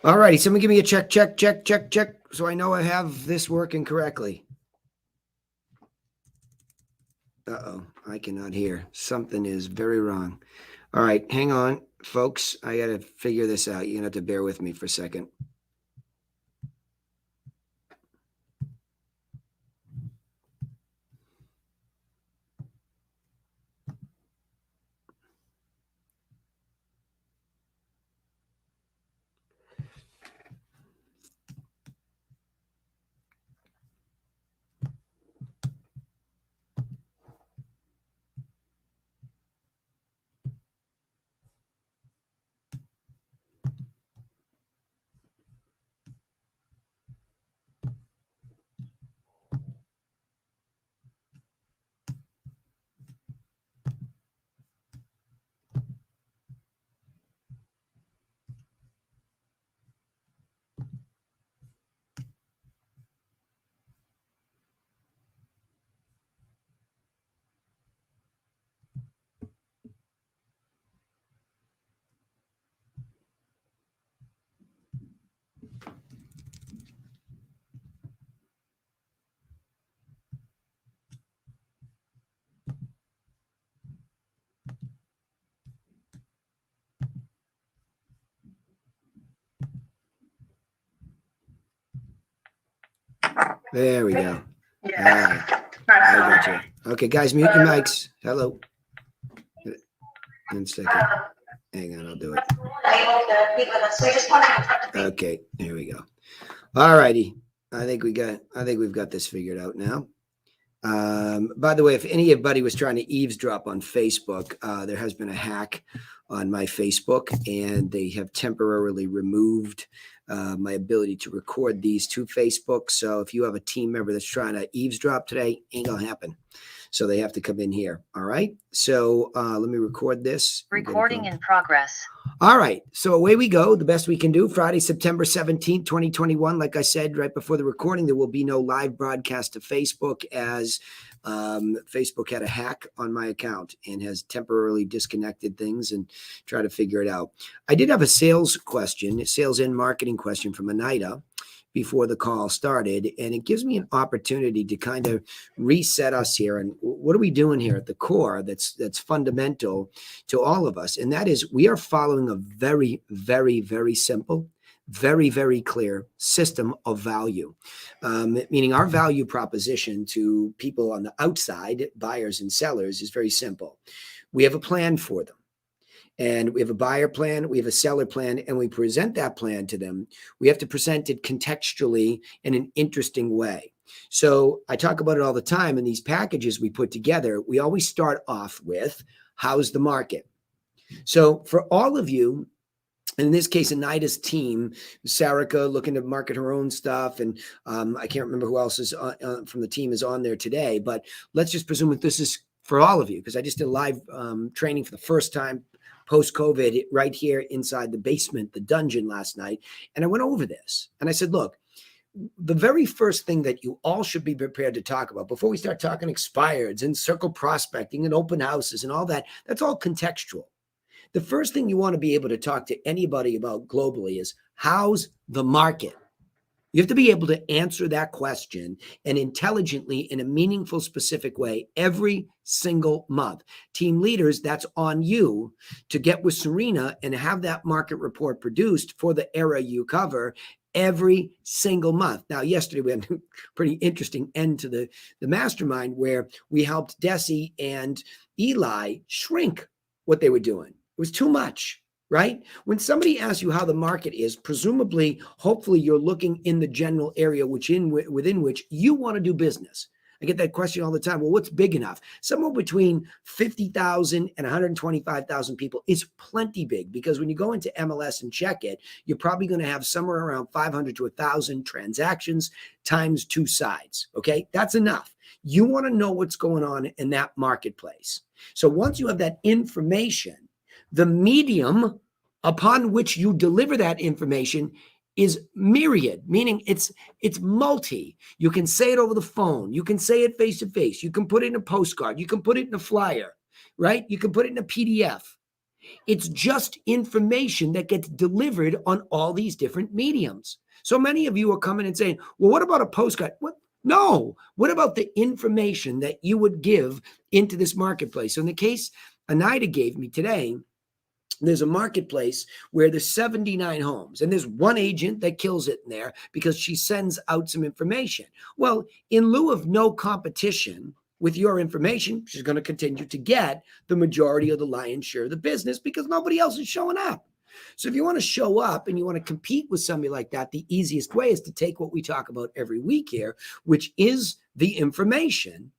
All righty. Someone give me a check, so I know I have this working correctly. Uh-oh, I cannot hear. Something is very wrong. All right, hang on, folks. I got to figure this out. You're going to have to bear with me for a second. There we go. Yeah. I got you. Okay, guys, mute your mics. Hello. 1 second. Hang on, I'll do it. Okay, here we go. All righty. I think we've got this figured out now. By the way, if anybody was trying to eavesdrop on Facebook, there has been a hack on my Facebook, and they have temporarily removed my ability to record these to Facebook. So if you have a team member that's trying to eavesdrop today, ain't gonna happen. So they have to come in here. All right. So let me record this. Recording in progress. All right. So away we go. The best we can do. Friday, September 17th, 2021. Like I said right before the recording, there will be no live broadcast to Facebook as Facebook had a hack on my account and has temporarily disconnected things and try to figure it out. I did have a sales and marketing question from Anita before the call started, and it gives me an opportunity to kind of reset us here. And what are we doing here at the core that's fundamental to all of us? And that is, we are following a very, very, very simple, very, very clear system of value, meaning our value proposition to people on the outside, buyers and sellers, is very simple. We have a plan for them. And we have a buyer plan, we have a seller plan, and we present that plan to them. We have to present it contextually in an interesting way. So I talk about it all the time in these packages we put together. We always start off with, how's the market? So for all of you, in this case, Anita's team, Sarika looking to market her own stuff, and I can't remember who else is from the team is on there today, but let's just presume that this is for all of you, because I just did live training for the first time post-COVID right here inside the basement, the dungeon last night. And I went over this and I said, look, the very first thing that you all should be prepared to talk about before we start talking expireds and circle prospecting and open houses and all that, that's all contextual. The first thing you want to be able to talk to anybody about globally is, how's the market? You have to be able to answer that question and intelligently in a meaningful, specific way every single month. Team leaders, that's on you to get with Serena and have that market report produced for the area you cover every single month. Now, yesterday we had a pretty interesting end to the mastermind where we helped Desi and Eli shrink what they were doing. It was too much. Right? When somebody asks you how the market is, presumably, hopefully you're looking in the general area within which you want to do business. I get that question all the time. Well, what's big enough? Somewhere between 50,000 and 125,000 people is plenty big, because when you go into MLS and check it, you're probably going to have somewhere around 500 to 1,000 transactions times two sides. Okay? That's enough. You want to know what's going on in that marketplace. So once you have that information, the medium upon which you deliver that information is myriad, meaning it's multi. You can say it over the phone. You can say it face to face. You can put it in a postcard. You can put it in a flyer, right? You can put it in a PDF. It's just information that gets delivered on all these different mediums. So many of you are coming and saying, well, what about a postcard? What? No. What about the information that you would give into this marketplace? So in the case Anida gave me today, there's a marketplace where there's 79 homes and there's one agent that kills it in there because she sends out some information. Well, in lieu of no competition with your information, she's going to continue to get the majority of the lion's share of the business because nobody else is showing up. So if you want to show up and you want to compete with somebody like that, the easiest way is to take what we talk about every week here, which is the information,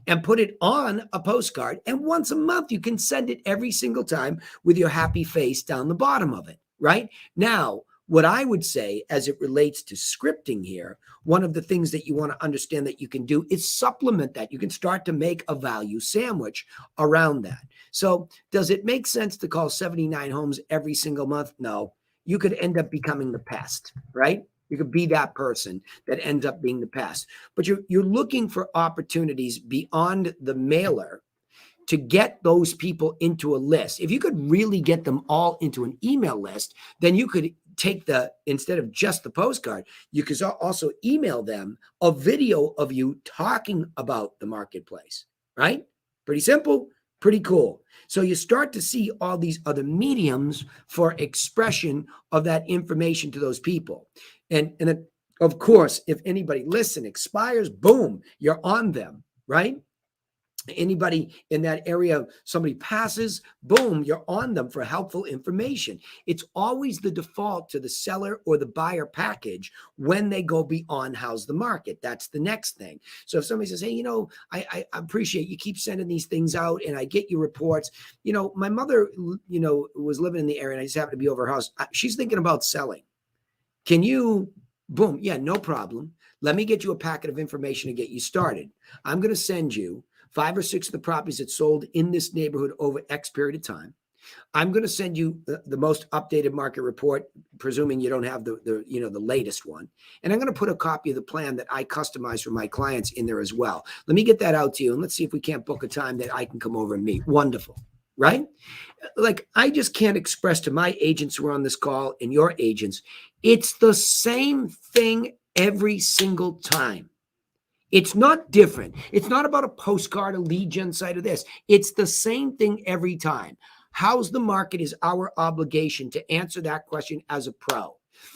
and put it on a postcard. And once a month, you can send it every single time with your happy face down the bottom of it, right? Now, what I would say as it relates to scripting here, one of the things that you want to understand that you can do is supplement that. You can start to make a value sandwich around that. So does it make sense to call 79 homes every single month? No. You could end up becoming the pest, right? You could be that person that ends up being the pest. But you're looking for opportunities beyond the mailer to get those people into a list. If you could really get them all into an email list, then you could take instead of just the postcard, you could also email them a video of you talking about the marketplace, right? Pretty simple, pretty cool. So you start to see all these other mediums for expression of that information to those people. And then, of course, if anybody expires, boom, you're on them, right? Anybody in that area, somebody passes, boom, you're on them for helpful information. It's always the default to the seller or the buyer package when they go beyond how's the market. That's the next thing. So if somebody says, hey, I appreciate you keep sending these things out and I get your reports. My mother, was living in the area and I just happened to be over her house. She's thinking about selling. Can you, boom, yeah, no problem. Let me get you a packet of information to get you started. I'm going to send you 5 or 6 of the properties that sold in this neighborhood over X period of time. I'm going to send you the most updated market report, presuming you don't have the latest one. And I'm going to put a copy of the plan that I customize for my clients in there as well. Let me get that out to you. And let's see if we can't book a time that I can come over and meet. Wonderful. Right? Like, I just can't express to my agents who are on this call and your agents, it's the same thing every single time. It's not different. It's not about a postcard, a lead gen site, or this. It's the same thing every time. How's the market is our obligation to answer that question as a pro.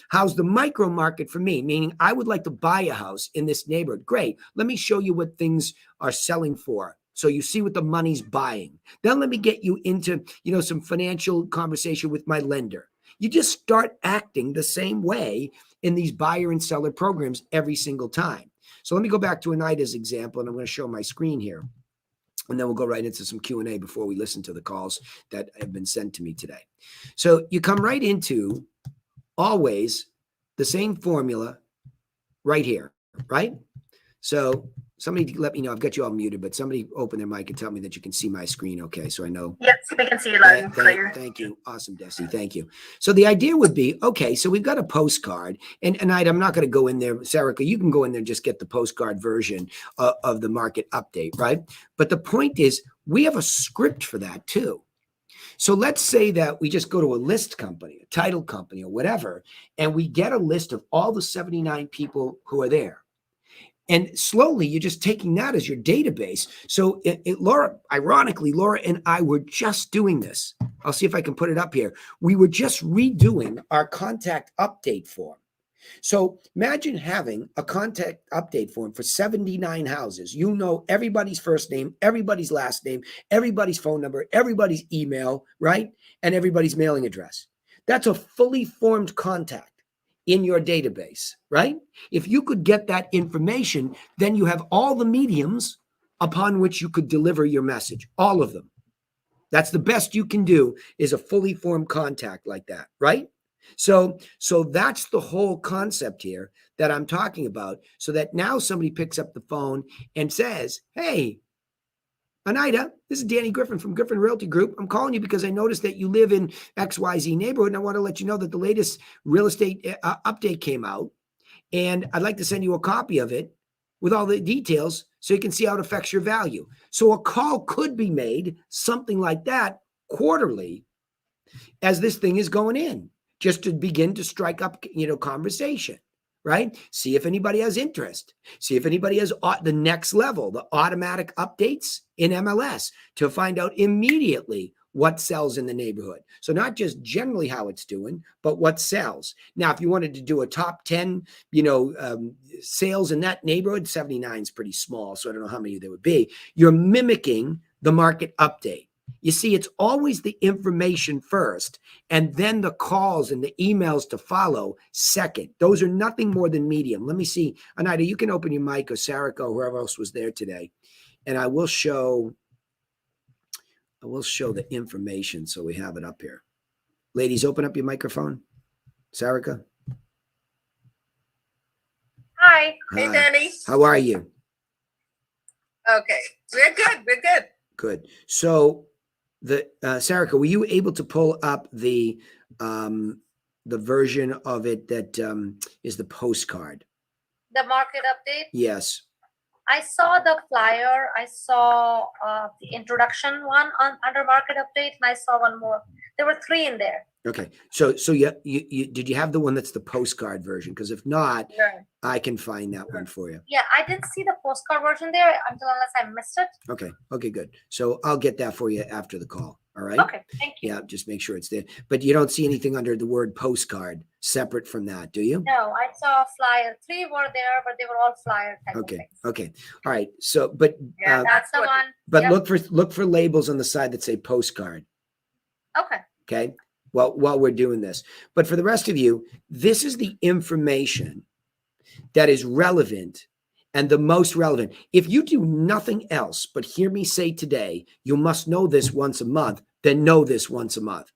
How's the micro market for me? Meaning I would like to buy a house in this neighborhood. Great. Let me show you what things are selling for. So you see what the money's buying. Then let me get you into, some financial conversation with my lender. You just start acting the same way in these buyer and seller programs every single time. So let me go back to Anida's example, and I'm going to show my screen here. And then we'll go right into some Q&A before we listen to the calls that have been sent to me today. So you come right into always the same formula right here, right? So somebody let me know. I've got you all muted, but somebody open their mic and tell me that you can see my screen. Okay, so I know. Yes, we can see you loud and clear. Thank you. Awesome, Desi. Thank you. So the idea would be, okay, so we've got a postcard. And I'm not going to go in there. Sarah, you can go in there and just get the postcard version of the market update, right? But the point is, we have a script for that too. So let's say that we just go to a list company, a title company or whatever, and we get a list of all the 79 people who are there. And slowly, you're just taking that as your database. So Laura, ironically, Laura and I were just doing this. I'll see if I can put it up here. We were just redoing our contact update form. So imagine having a contact update form for 79 houses. You know everybody's first name, everybody's last name, everybody's phone number, everybody's email, right? And everybody's mailing address. That's a fully formed contact in your database, right? If you could get that information, then you have all the mediums upon which you could deliver your message, all of them. That's the best you can do, is a fully formed contact like that, right? So that's the whole concept here that I'm talking about, so that now somebody picks up the phone and says, hey, Anida, this is Danny Griffin from Griffin Realty Group. I'm calling you because I noticed that you live in XYZ neighborhood, and I want to let you know that the latest real estate update came out, and I'd like to send you a copy of it with all the details so you can see how it affects your value. So a call could be made, something like that, quarterly, as this thing is going in, just to begin to strike up, conversation, right? See if anybody has interest. See if anybody has the next level, the automatic updates in MLS to find out immediately what sells in the neighborhood. So not just generally how it's doing, but what sells. Now, if you wanted to do a top 10, sales in that neighborhood, 79 is pretty small, so I don't know how many there would be. You're mimicking the market update. You see, it's always the information first, and then the calls and the emails to follow second. Those are nothing more than medium. Let me see. Anita, you can open your mic, or Sarika, or whoever else was there today, and I will show the information so we have it up here. Ladies, open up your microphone. Sarika? Hi. Hey, Danny. How are you? Okay. We're good. Good. So Sarika, were you able to pull up the version of it that is the postcard? The market update. Yes. I saw the flyer. I saw the introduction one under market update, and I saw one more. There were 3 in there. Okay. So you did you have the one that's the postcard version? Because if not, Right. I can find that one for you. Yeah, I didn't see the postcard version there unless I missed it. Okay. Okay, good. So I'll get that for you after the call. All right. Okay, thank you. Yeah, just make sure it's there. But you don't see anything under the word postcard separate from that, do you? No, I saw a flyer. 3 were there, but they were all flyer type of Okay. things. Okay. All right. So, but Yeah, That's the what- one. but Yep. look for labels on the side that say postcard. Okay. Okay. Well, while we're doing this, but for the rest of you, this is the information that is relevant and the most relevant. If you do nothing else but hear me say today, you must know this once a month, then know this once a month.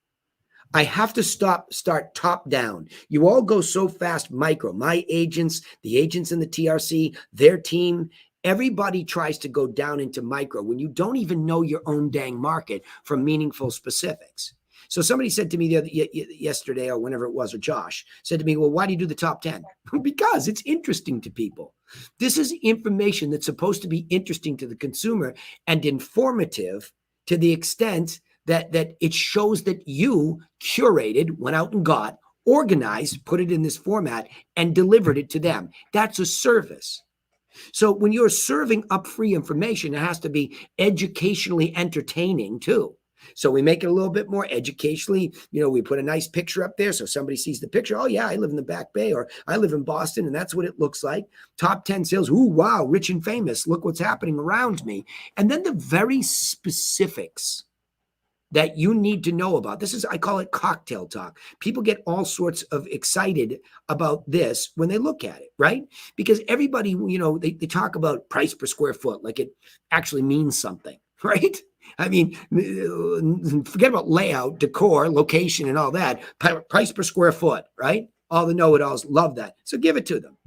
I have to start top down. You all go so fast, micro. My agents, the agents in the TRC, their team, everybody tries to go down into micro when you don't even know your own dang market from meaningful specifics. So somebody said to me yesterday or whenever it was, or Josh said to me, well, why do you do the top 10? Because it's interesting to people. This is information that's supposed to be interesting to the consumer and informative to the extent that it shows that you curated, went out and got, organized, put it in this format, and delivered it to them. That's a service. So when you're serving up free information, it has to be educationally entertaining too. So we make it a little bit more educationally, we put a nice picture up there. So somebody sees the picture. Oh yeah, I live in the Back Bay, or I live in Boston, and that's what it looks like. Top 10 sales. Ooh, wow, rich and famous. Look what's happening around me. And then the very specifics that you need to know about. This is, I call it cocktail talk. People get all sorts of excited about this when they look at it, right? Because everybody, they talk about price per square foot like it actually means something, right? I mean, forget about layout, decor, location, and all that. Price per square foot, right? All the know-it-alls love that. So give it to them,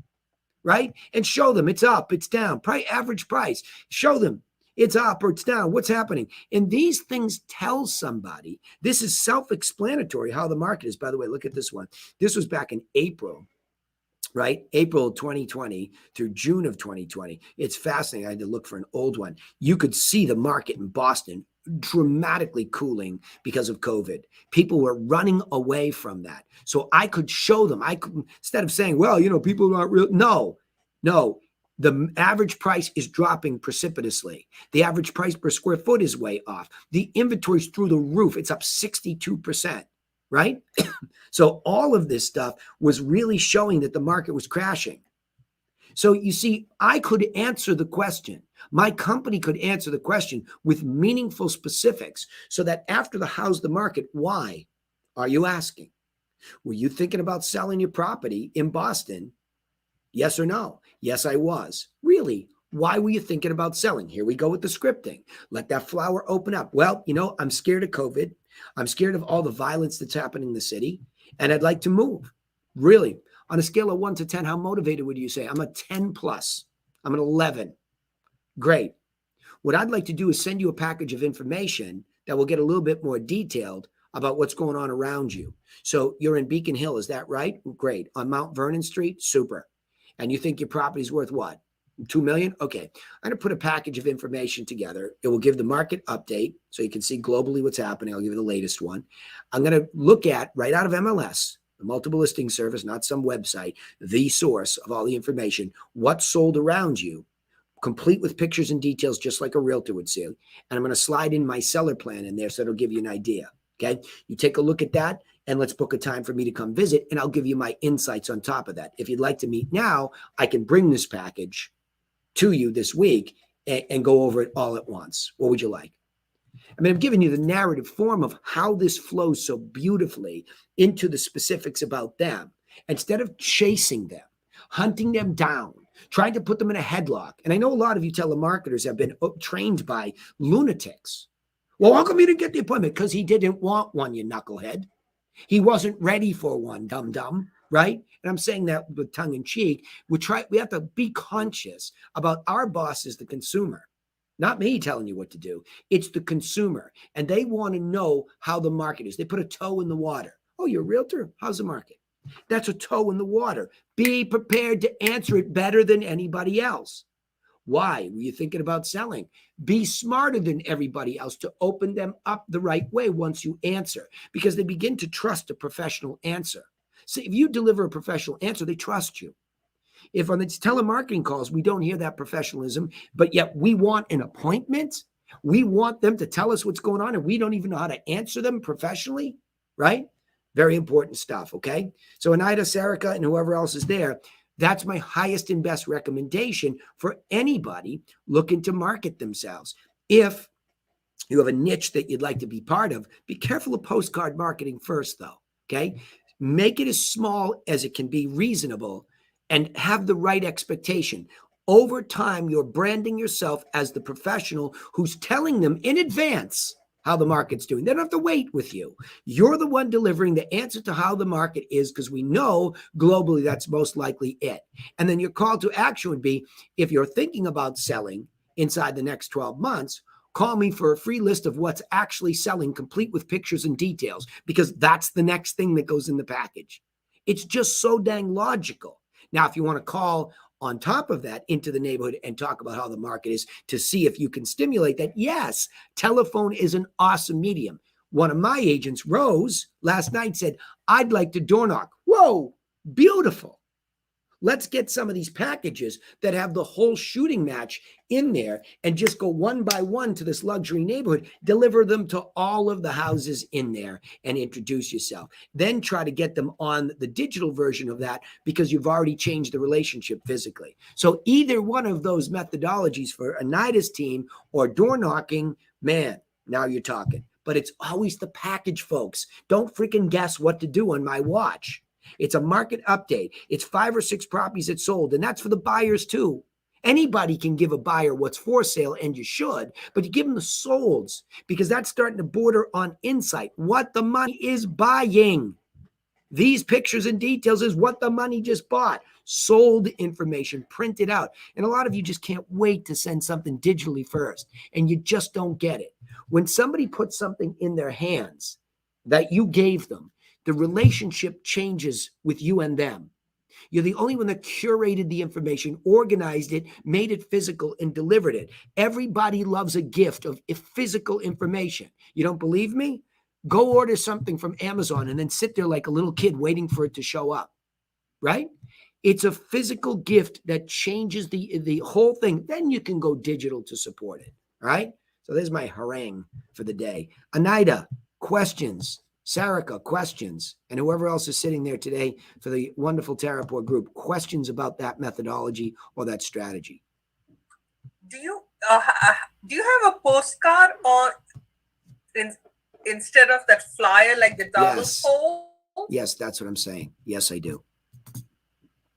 right? And show them it's up, it's down. Average price. Show them it's up or it's down. What's happening? And these things tell somebody. This is self-explanatory how the market is. By the way, look at this one. This was back in April. Right? April 2020 through June of 2020. It's fascinating. I had to look for an old one. You could see the market in Boston dramatically cooling because of COVID. People were running away from that. So I could show them. Instead of saying, well, people aren't real. No. The average price is dropping precipitously. The average price per square foot is way off. The inventory's through the roof. It's up 62%. Right? So all of this stuff was really showing that the market was crashing. So you see, I could answer the question. My company could answer the question with meaningful specifics so that after the how's the market, why are you asking? Were you thinking about selling your property in Boston? Yes or no? Yes, I was. Really? Why were you thinking about selling? Here we go with the scripting. Let that flower open up. Well, I'm scared of COVID. I'm scared of all the violence that's happening in the city, and I'd like to move. Really, on a scale of 1 to 10, how motivated would you say? I'm a 10 plus. I'm an 11. Great. What I'd like to do is send you a package of information that will get a little bit more detailed about what's going on around you. So you're in Beacon Hill, is that right? Great. On Mount Vernon Street? Super. And you think your property's worth what? 2 million. Okay. I'm going to put a package of information together. It will give the market update so you can see globally what's happening. I'll give you the latest one. I'm going to look at right out of MLS, the multiple listing service, not some website, the source of all the information, what's sold around you, complete with pictures and details, just like a realtor would see. And I'm going to slide in my seller plan in there so it'll give you an idea. Okay. You take a look at that and let's book a time for me to come visit and I'll give you my insights on top of that. If you'd like to meet now, I can bring this package to you this week and go over it all at once. What would you like? I mean, I'm giving you the narrative form of how this flows so beautifully into the specifics about them. Instead of chasing them, hunting them down, trying to put them in a headlock. And I know a lot of you telemarketers have been trained by lunatics. Well, how come you didn't get the appointment? Because he didn't want one, you knucklehead. He wasn't ready for one, dum-dum, right? And I'm saying that with tongue in cheek. We have to be conscious about our boss is the consumer. Not me telling you what to do. It's the consumer. And they want to know how the market is. They put a toe in the water. Oh, you're a realtor? How's the market? That's a toe in the water. Be prepared to answer it better than anybody else. Why were you thinking about selling? Be smarter than everybody else to open them up the right way once you answer, because they begin to trust a professional answer. So if you deliver a professional answer, they trust you. If on these telemarketing calls, we don't hear that professionalism, but yet we want an appointment, we want them to tell us what's going on, and we don't even know how to answer them professionally, right? Very important stuff, okay? So Anita, Sarika, and whoever else is there, that's my highest and best recommendation for anybody looking to market themselves. If you have a niche that you'd like to be part of, be careful of postcard marketing first, though, okay? Make it as small as it can be reasonable and have the right expectation. Over time, you're branding yourself as the professional who's telling them in advance how the market's doing. They don't have to wait with you. You're the one delivering the answer to how the market is, because we know globally that's most likely it. And then your call to action would be, if you're thinking about selling inside the next 12 months, call me for a free list of what's actually selling, complete with pictures and details, because that's the next thing that goes in the package. It's just so dang logical. Now, if you want to call on top of that into the neighborhood and talk about how the market is to see if you can stimulate that, yes, telephone is an awesome medium. One of my agents, Rose, last night said, I'd like to door knock. Whoa, beautiful. Let's get some of these packages that have the whole shooting match in there and just go one by one to this luxury neighborhood, deliver them to all of the houses in there and introduce yourself. Then try to get them on the digital version of that, because you've already changed the relationship physically. So either one of those methodologies for Anita's team or door knocking, man, now you're talking. But it's always the package, folks. Don't freaking guess what to do on my watch. It's a market update. It's 5 or 6 properties that sold, and that's for the buyers too. Anybody can give a buyer what's for sale, and you should, but you give them the solds, because that's starting to border on insight. What the money is buying. These pictures and details is what the money just bought. Sold information, printed out. And a lot of you just can't wait to send something digitally first, and you just don't get it. When somebody puts something in their hands that you gave them, the relationship changes with you and them. You're the only one that curated the information, organized it, made it physical, and delivered it. Everybody loves a gift of physical information. You don't believe me? Go order something from Amazon and then sit there like a little kid waiting for it to show up, right? It's a physical gift that changes the whole thing. Then you can go digital to support it, all right? So there's my harangue for the day. Anita, questions? Sarika, questions, and whoever else is sitting there today for the wonderful Terraport group, questions about that methodology or that strategy. Do you have a postcard or instead of that flyer, like the double Yes. fold? Yes, that's what I'm saying. Yes, I do.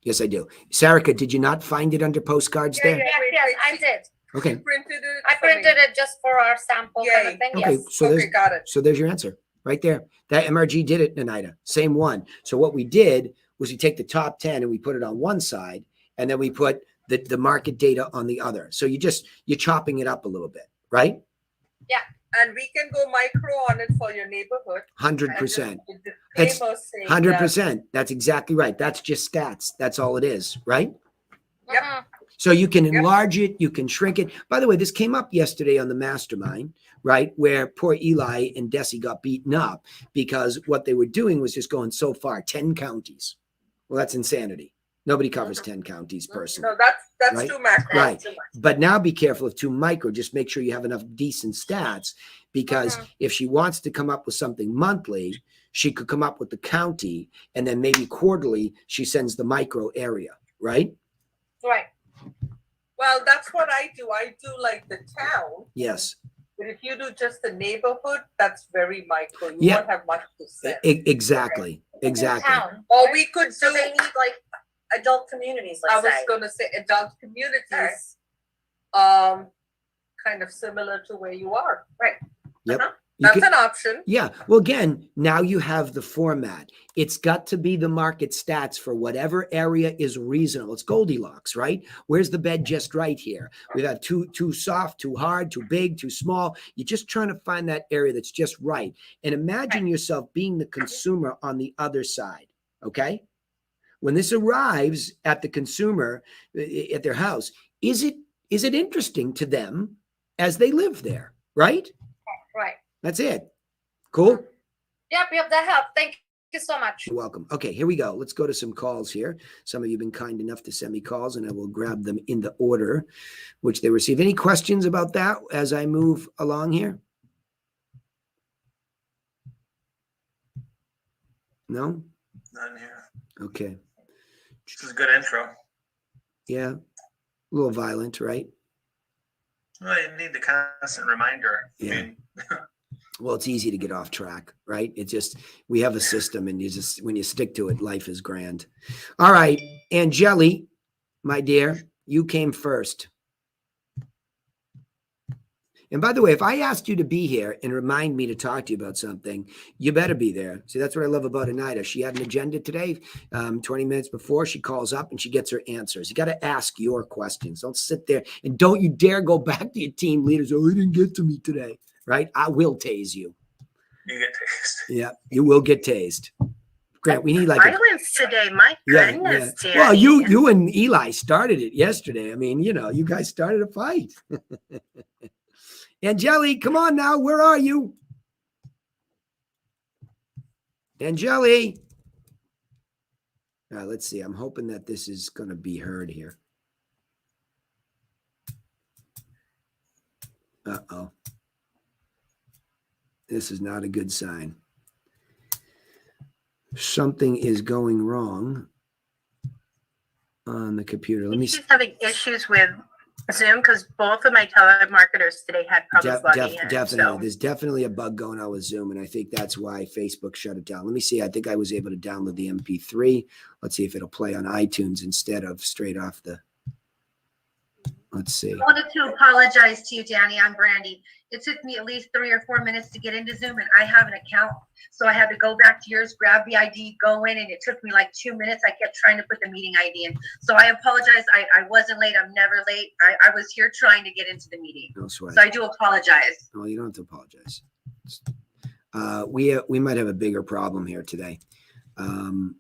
Yes, I do. Sarika, did you not find it under postcards there? Yes, I did. Okay. You printed it. I printed it just for our sample kind of thing. Okay, Yes. so Okay, got it. so there's your answer right there. That MRG did it, Anita. Same one. So what we did was we take the top 10 and we put it on one side, and then we put the market data on the other. So you're chopping it up a little bit, right? Yeah. And we can go micro on it for your neighborhood. 100%. It's It's 100%. That's exactly right. That's just stats. That's all it is, right? Yep. Mhm. So you can enlarge it, you can shrink it. By the way, this came up yesterday on the mastermind, right? Where poor Eli and Desi got beaten up because what they were doing was just going so far, 10 counties. Well, that's insanity. Nobody covers 10 counties personally. No, that's Right? too macro. Right. Too much. But now be careful of too micro. Just make sure you have enough decent stats, because if she wants to come up with something monthly, she could come up with the county, and then maybe quarterly she sends the micro area, right? Right. Well, that's what I do. I do like the town. Yes. But if you do just the neighborhood, that's very micro. You Yeah. won't have much to say. Exactly. Exactly. Town. Or we could So do, they need like adult communities, I let's was say. going to say adult communities, kind of similar to where you are. Right. Yep. Uh-huh. You That's can- an option. Yeah. Well, again, now you have the format. It's got to be the market stats for whatever area is reasonable. It's Goldilocks, right? Where's the bed just right here? We've got too soft, too hard, too big, too small. You're just trying to find that area that's just right. And imagine yourself being the consumer on the other side. Okay. When this arrives at the consumer at their house, is it interesting to them as they live there? Right? Right. That's it. Cool. Yep, that helped. Thank you so much. You're welcome. Okay, here we go. Let's go to some calls here. Some of you have been kind enough to send me calls, and I will grab them in the order which they receive. Any questions about that as I move along here? No? None here. Okay. This is a good intro. Yeah. A little violent, right? Well, you need the constant reminder. Yeah. I mean, Well, it's easy to get off track, right? It's just, we have a system, and when you stick to it, life is grand. All right. Angeli, my dear, you came first. And by the way, if I asked you to be here and remind me to talk to you about something, you better be there. See, that's what I love about Anita. She had an agenda today. 20 minutes before, she calls up and she gets her answers. You got to ask your questions. Don't sit there, and don't you dare go back to your team leaders. Oh, he didn't get to me today, right? I will tase you. you get tased. Yeah, you will get tased. Grant, we need like Violence today, my goodness, yeah. Well, Danny. you and Eli started it yesterday. I mean, you guys started a fight. Angeli, come on now. Where are you? Angeli. All right, let's see. I'm hoping that this is going to be heard here. Uh-oh. This is not a good sign. Something is going wrong on the computer. Let me see. She's having issues with Zoom because both of my telemarketers today had problems logging in. Definitely. So. There's definitely a bug going on with Zoom, and I think that's why Facebook shut it down. Let me see. I think I was able to download the MP3. Let's see if it'll play on iTunes instead of straight off the. Let's see. I wanted to apologize to you, Danny. I'm Brandy. It took me at least 3 or 4 minutes to get into Zoom, and I have an account. So I had to go back to yours, grab the ID, go in, and it took me like 2 minutes. I kept trying to put the meeting ID in. So I apologize. I wasn't late. I'm never late. I was here trying to get into the meeting. No sweat. So I do apologize. No, you don't have to apologize. We might have a bigger problem here today. Don't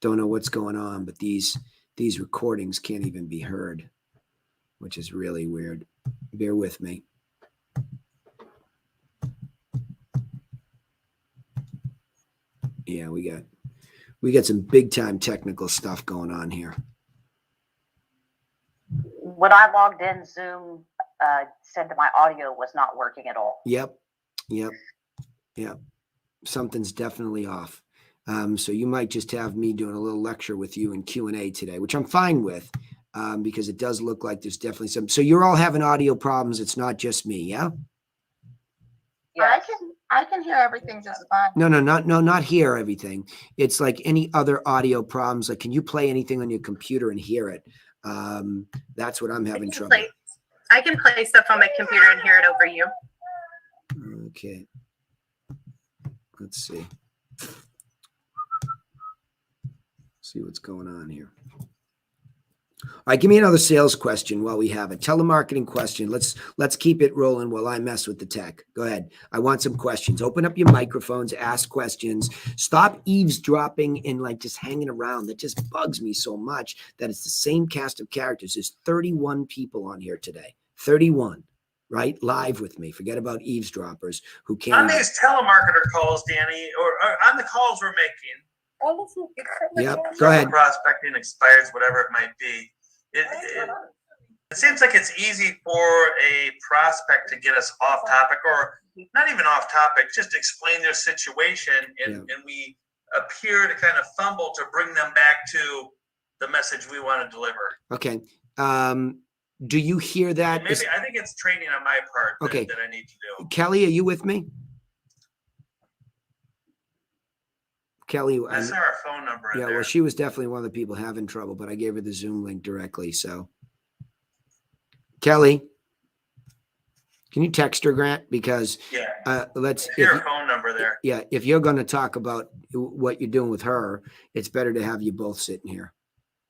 know what's going on, but these recordings can't even be heard, which is really weird. Bear with me. Yeah, we got some big time technical stuff going on here. When I logged in, Zoom said that my audio was not working at all. Yep. Something's definitely off. So you might just have me doing a little lecture with you in Q&A today, which I'm fine with, because it does look like there's definitely some. So you're all having audio problems. It's not just me, yeah? Yes. I can hear everything just fine. No, not hear everything. It's like any other audio problems. Like, can you play anything on your computer and hear it? That's what I'm having trouble. I can play stuff on my computer and hear it over you. Okay. Let's see. See what's going on here. All right, give me another sales question while we have it. Telemarketing question. Let's keep it rolling while I mess with the tech. Go ahead. I want some questions. Open up your microphones, ask questions. Stop eavesdropping and like just hanging around. That just bugs me so much that it's the same cast of characters. There's 31 people on here today. 31, right? Live with me. Forget about eavesdroppers who On can't. these telemarketer calls, Danny, or on the calls we're making, All of you. Yep. Go ahead. prospecting, expires, whatever it might be. It seems like it's easy for a prospect to get us off topic, or not even off topic, just explain their situation, and we appear to kind of fumble to bring them back to the message we want to deliver. Okay. Do you hear that? Maybe I think it's training on my part that I need to do. Kelly, are you with me? Kelly, I saw our phone number in yeah, there. well, she was definitely one of the people having trouble, but I gave her the Zoom link directly. So, Kelly, can you text her, Grant? Because let's hear her phone number there. Yeah, if you're going to talk about what you're doing with her, it's better to have you both sitting here.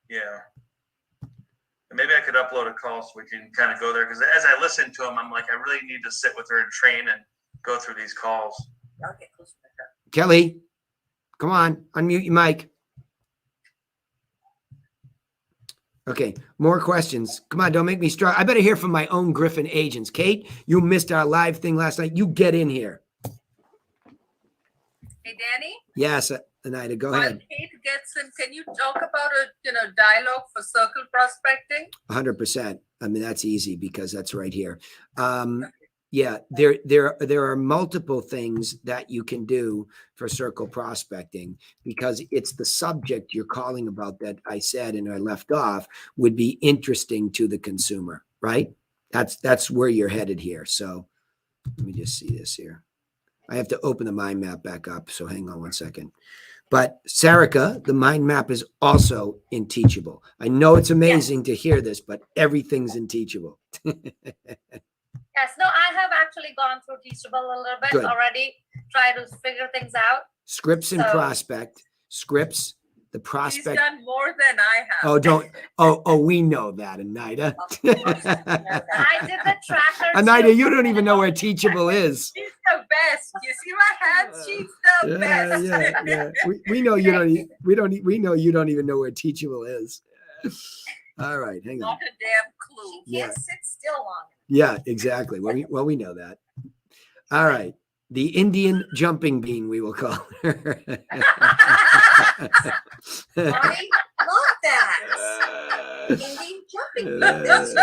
Yeah. And maybe I could upload a call so we can kind of go there, because as I listen to them, I'm like, I really need to sit with her and train and go through these calls. Kelly, come on, unmute your mic. Okay, more questions. Come on, don't make me struggle. I better hear from my own Griffin agents. Kate, you missed our live thing last night. You get in here. Hey, Danny? Yes, Anita, go ahead. Kate gets in, can you talk about a dialogue for circle prospecting? 100%. I mean, that's easy because that's right here. Yeah, there are multiple things that you can do for circle prospecting, because it's the subject you're calling about that I said and I left off would be interesting to the consumer, right? That's where you're headed here. So let me just see this here. I have to open the mind map back up, so hang on one second. But Sarika, the mind map is also in Teachable. I know it's amazing to hear this, but everything's in Teachable. Yes, no, I have actually gone through Teachable a little bit already, try to figure things out. Scripts and prospect. Scripts, the prospect. He's done more than I have. Oh, we know that, Anita. I did the tracker. Anita, you don't even know where Teachable is. She's the best. You see my hands? She's the best. Yeah. We know you don't. We know you don't even know where Teachable is. All right, hang on. Not a damn clue. She can't sit still long. Yeah, exactly. Well, we know that. All right. The Indian jumping bean, we will call her. Bonnie, love that. Indian jumping. That's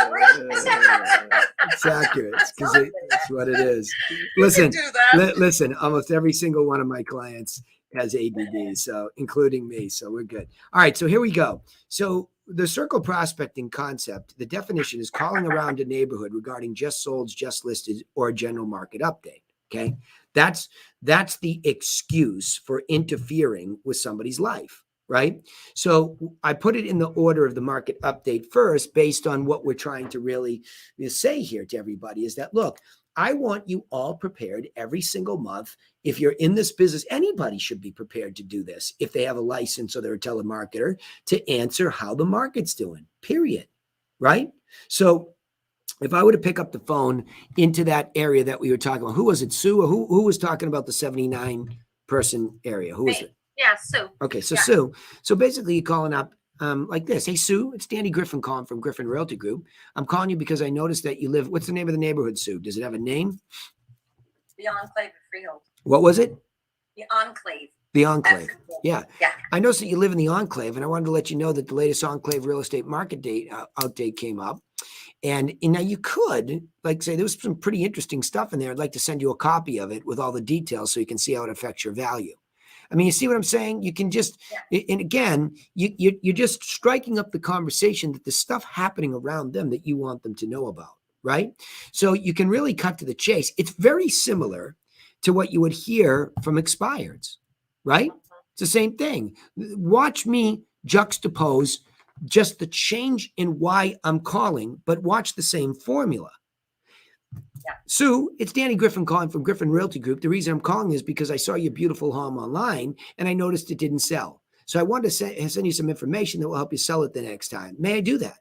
It's accurate. It's what it is. Listen, listen. Almost every single one of my clients has ADD, so including me. So we're good. All right. So here we go. So the circle prospecting concept, the definition is calling around a neighborhood regarding just sold, just listed, or a general market update. Okay. That's the excuse for interfering with somebody's life, right? So I put it in the order of the market update first, based on what we're trying to really say here to everybody is that, look, I want you all prepared every single month. If you're in this business, anybody should be prepared to do this if they have a license or they're a telemarketer, to answer how the market's doing, period. Right? So if I were to pick up the phone into that area that we were talking about, who was it, Sue? Or who was talking about the 79 person area? Who was it? Yeah, Sue. Okay, so Sue. So basically you're calling up like this. Hey, Sue, it's Danny Griffin calling from Griffin Realty Group. I'm calling you because I noticed that you live, what's the name of the neighborhood, Sue? Does it have a name? The Enclave of Freehold. What was it? The Enclave. The Enclave. Yeah. Yeah. I noticed that you live in the Enclave, and I wanted to let you know that the latest Enclave real estate market update came up. And now you could, like, say, there was some pretty interesting stuff in there. I'd like to send you a copy of it with all the details so you can see how it affects your value. I mean, you see what I'm saying? You can just, and again, you're just striking up the conversation that there's stuff happening around them that you want them to know about, right? So you can really cut to the chase. It's very similar to what you would hear from expireds, right? It's the same thing. Watch me juxtapose just the change in why I'm calling, but watch the same formula. Sue, it's Danny Griffin calling from Griffin Realty Group. The reason I'm calling is because I saw your beautiful home online and I noticed it didn't sell. So I wanted to send you some information that will help you sell it the next time. May I do that?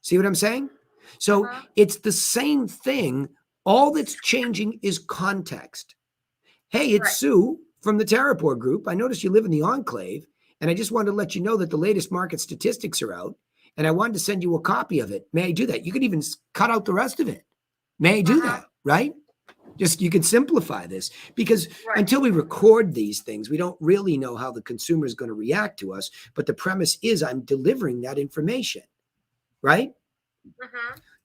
See what I'm saying? So it's the same thing. All that's changing is context. Hey, it's Right. Sue from the Terraport Group. I noticed you live in the Enclave, and I just wanted to let you know that the latest market statistics are out, and I wanted to send you a copy of it. May I do that? You could even cut out the rest of it. May I do that? Right? Just, you can simplify this, because Right. until we record these things, we don't really know how the consumer is going to react to us. But the premise is I'm delivering that information, right?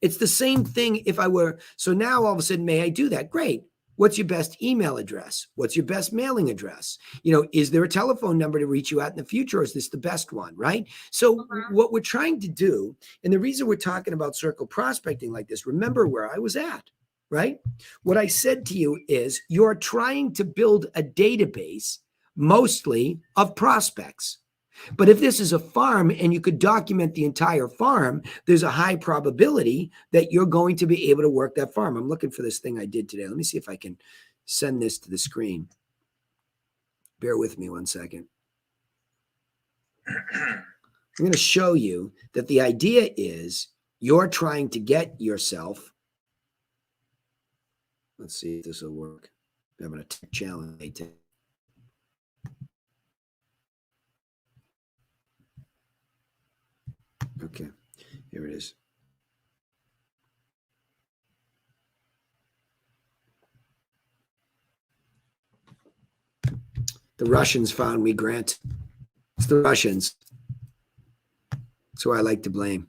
It's the same thing if I were, so now all of a sudden, may I do that? Great. What's your best email address? What's your best mailing address? You know, is there a telephone number to reach you at in the future? Or is this the best one, right? So what we're trying to do, and the reason we're talking about circle prospecting like this, remember where I was at, right? What I said to you is you're trying to build a database mostly of prospects. But if this is a farm and you could document the entire farm, there's a high probability that you're going to be able to work that farm. I'm looking for this thing I did today. Let me see if I can send this to the screen. Bear with me one second. I'm going to show you that the idea is you're trying to get yourself. Let's see if this will work. I'm having a tech challenge. Okay, here it is. The Russians found me, Grant. It's the Russians. That's who I like to blame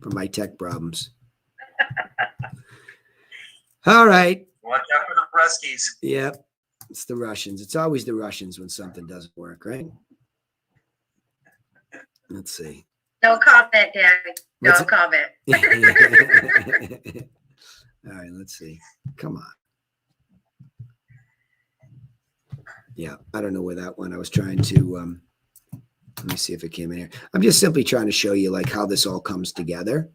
for my tech problems. All right. Watch out for the Ruskies. Yep, it's the Russians. It's always the Russians when something doesn't work, right? Let's see. No comment, Daddy. No What's it? comment. All right, let's see. Come on. Yeah, I don't know where that went. I was trying to, let me see if it came in here. I'm just simply trying to show you like how this all comes together.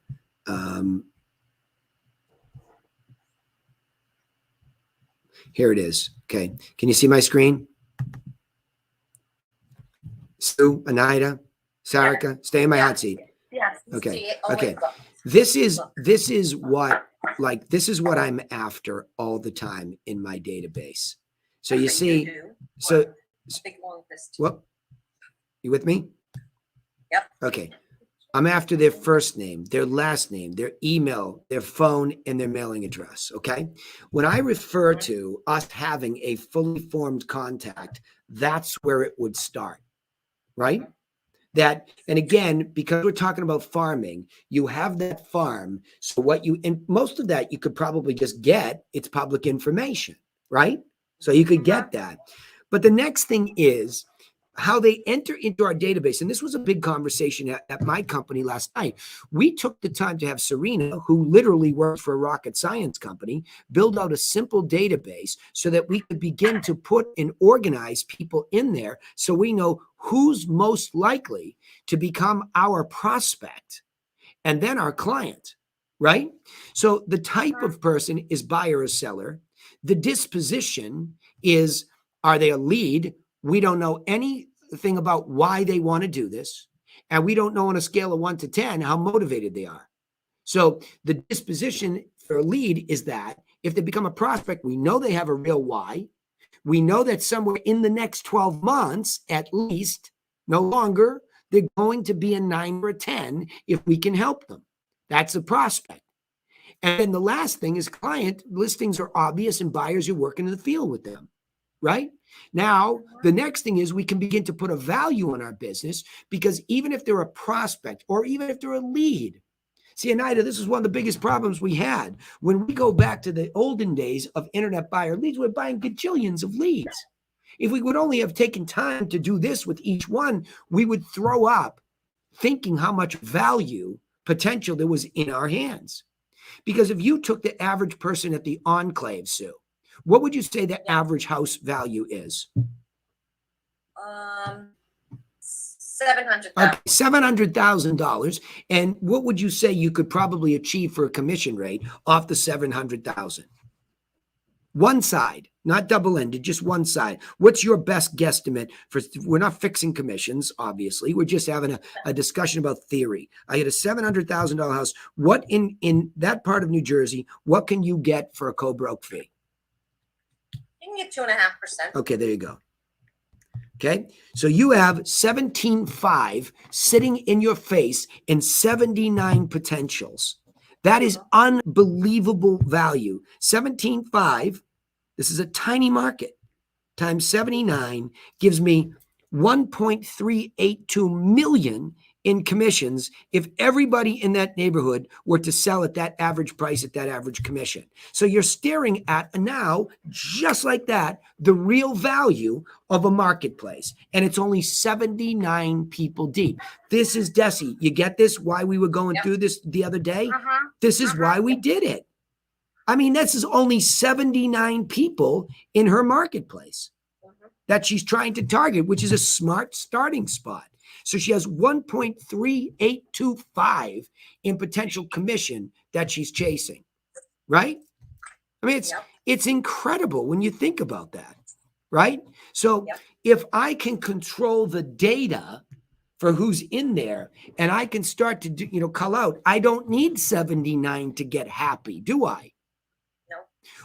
Here it is. Okay. Can you see my screen? Sue, Anida, Sarika, stay in my hot seat. Yes. Okay. Okay. This is what I'm after all the time in my database. So you see, so what? You with me? Yep. Okay. I'm after their first name, their last name, their email, their phone, and their mailing address. Okay. When I refer to us having a fully formed contact, that's where it would start. Right? That, and again, because we're talking about farming, you have that farm. So and most of that you could probably just get, it's public information, right? So you could get that. But the next thing is how they enter into our database. And this was a big conversation at my company last night. We took the time to have Serena, who literally works for a rocket science company, build out a simple database so that we could begin to put and organize people in there so we know who's most likely to become our prospect and then our client, right? So the type of person is buyer or seller. The disposition is, are they a lead? We don't know anything about why they want to do this. And we don't know on a scale of 1 to 10 how motivated they are. So the disposition for a lead is that if they become a prospect, we know they have a real why. We know that somewhere in the next 12 months, at least, no longer, they're going to be a 9 or a 10 if we can help them. That's a prospect. And then the last thing is client listings are obvious and buyers are working in the field with them, right? Now, the next thing is we can begin to put a value on our business because even if they're a prospect or even if they're a lead, see, Anita, this is one of the biggest problems we had. When we go back to the olden days of internet buyer leads, we're buying gajillions of leads. If we would only have taken time to do this with each one, we would throw up thinking how much value potential there was in our hands. Because if you took the average person at the Enclave, Sue, what would you say the average house value is? $700,000. Okay, $700,000. And what would you say you could probably achieve for a commission rate off the $700,000? One side, not double-ended, just one side. What's your best guesstimate for, we're not fixing commissions, obviously. We're just having a discussion about theory. I get a $700,000 house. What in that part of New Jersey, what can you get for a co-broke fee? You can get 2.5%. Okay, there you go. Okay, so you have 17.5 sitting in your face in 79 potentials. That is unbelievable value. 17.5, this is a tiny market, times 79 gives me 1.382 million in commissions if everybody in that neighborhood were to sell at that average price at that average commission. So you're staring at now, just like that, the real value of a marketplace. And it's only 79 people deep. This is Desi. You get this? Why we were going through this the other day? This is why we did it. I mean, this is only 79 people in her marketplace that she's trying to target, which is a smart starting spot. So she has 1.3825 in potential commission that she's chasing, right? I mean, it's incredible when you think about that, right? So if I can control the data for who's in there and I can start to do, call out, I don't need 79 to get happy, do I?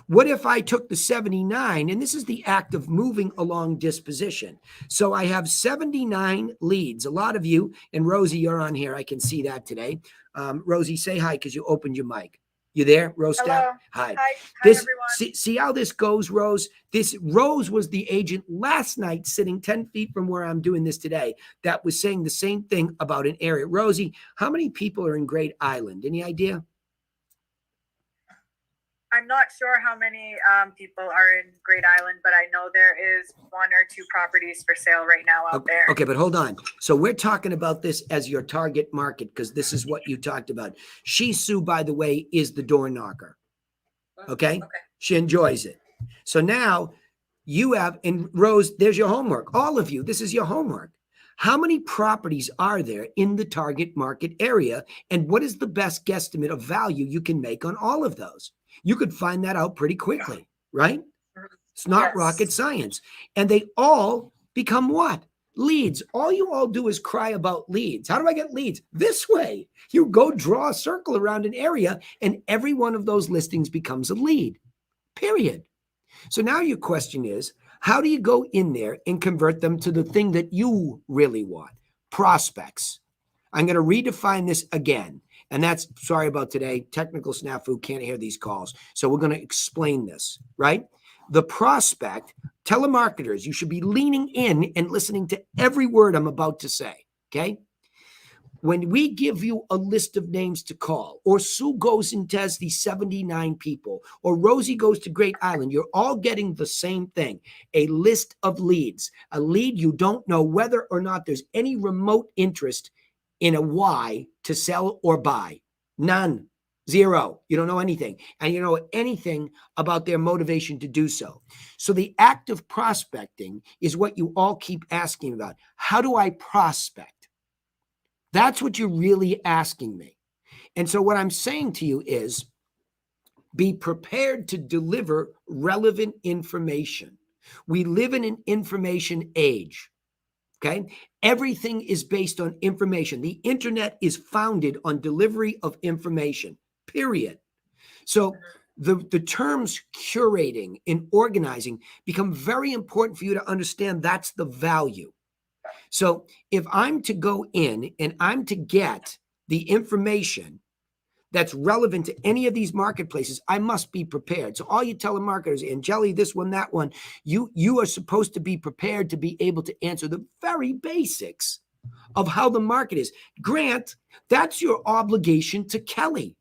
What if I took the 79, and this is the act of moving along disposition. So I have 79 leads. A lot of you, and Rosie, you're on here. I can see that today. Rosie, say hi because you opened your mic. You there, Rose? Hello. Hi. Hi, This, everyone. see how this goes, Rose? Rose was the agent last night sitting 10 feet from where I'm doing this today that was saying the same thing about an area. Rosie, how many people are in Great Island? Any idea? I'm not sure how many people are in Great Island, but I know there is 1 or 2 properties for sale right now out there. Okay, but hold on. So we're talking about this as your target market because this is what you talked about. Shih Tzu, by the way, is the door knocker. Okay? She enjoys it. So now you have, and Rose, there's your homework. All of you, this is your homework. How many properties are there in the target market area? And what is the best guesstimate of value you can make on all of those? You could find that out pretty quickly, right? It's not rocket science. And they all become what? Leads. All you all do is cry about leads. How do I get leads? This way. You go draw a circle around an area and every one of those listings becomes a lead, period. So now your question is, how do you go in there and convert them to the thing that you really want? Prospects. I'm going to redefine this again. And that's, sorry about today, technical snafu, can't hear these calls. So we're going to explain this, right? The prospect, telemarketers, you should be leaning in and listening to every word I'm about to say, okay? When we give you a list of names to call, or Sue goes and does these 79 people, or Rosie goes to Great Island, you're all getting the same thing, a list of leads. A lead you don't know whether or not there's any remote interest in a why to sell or buy. None. Zero. You don't know anything. And you know anything about their motivation to do so. So the act of prospecting is what you all keep asking about. How do I prospect? That's what you're really asking me. And so what I'm saying to you is be prepared to deliver relevant information. We live in an information age. Okay. Everything is based on information. The internet is founded on delivery of information, period. So the terms curating and organizing become very important for you to understand that's the value. So if I'm to go in and I'm to get the information that's relevant to any of these marketplaces, I must be prepared. So all you telemarketers, Angeli, this one, that one, you are supposed to be prepared to be able to answer the very basics of how the market is. Grant, that's your obligation to Kelly,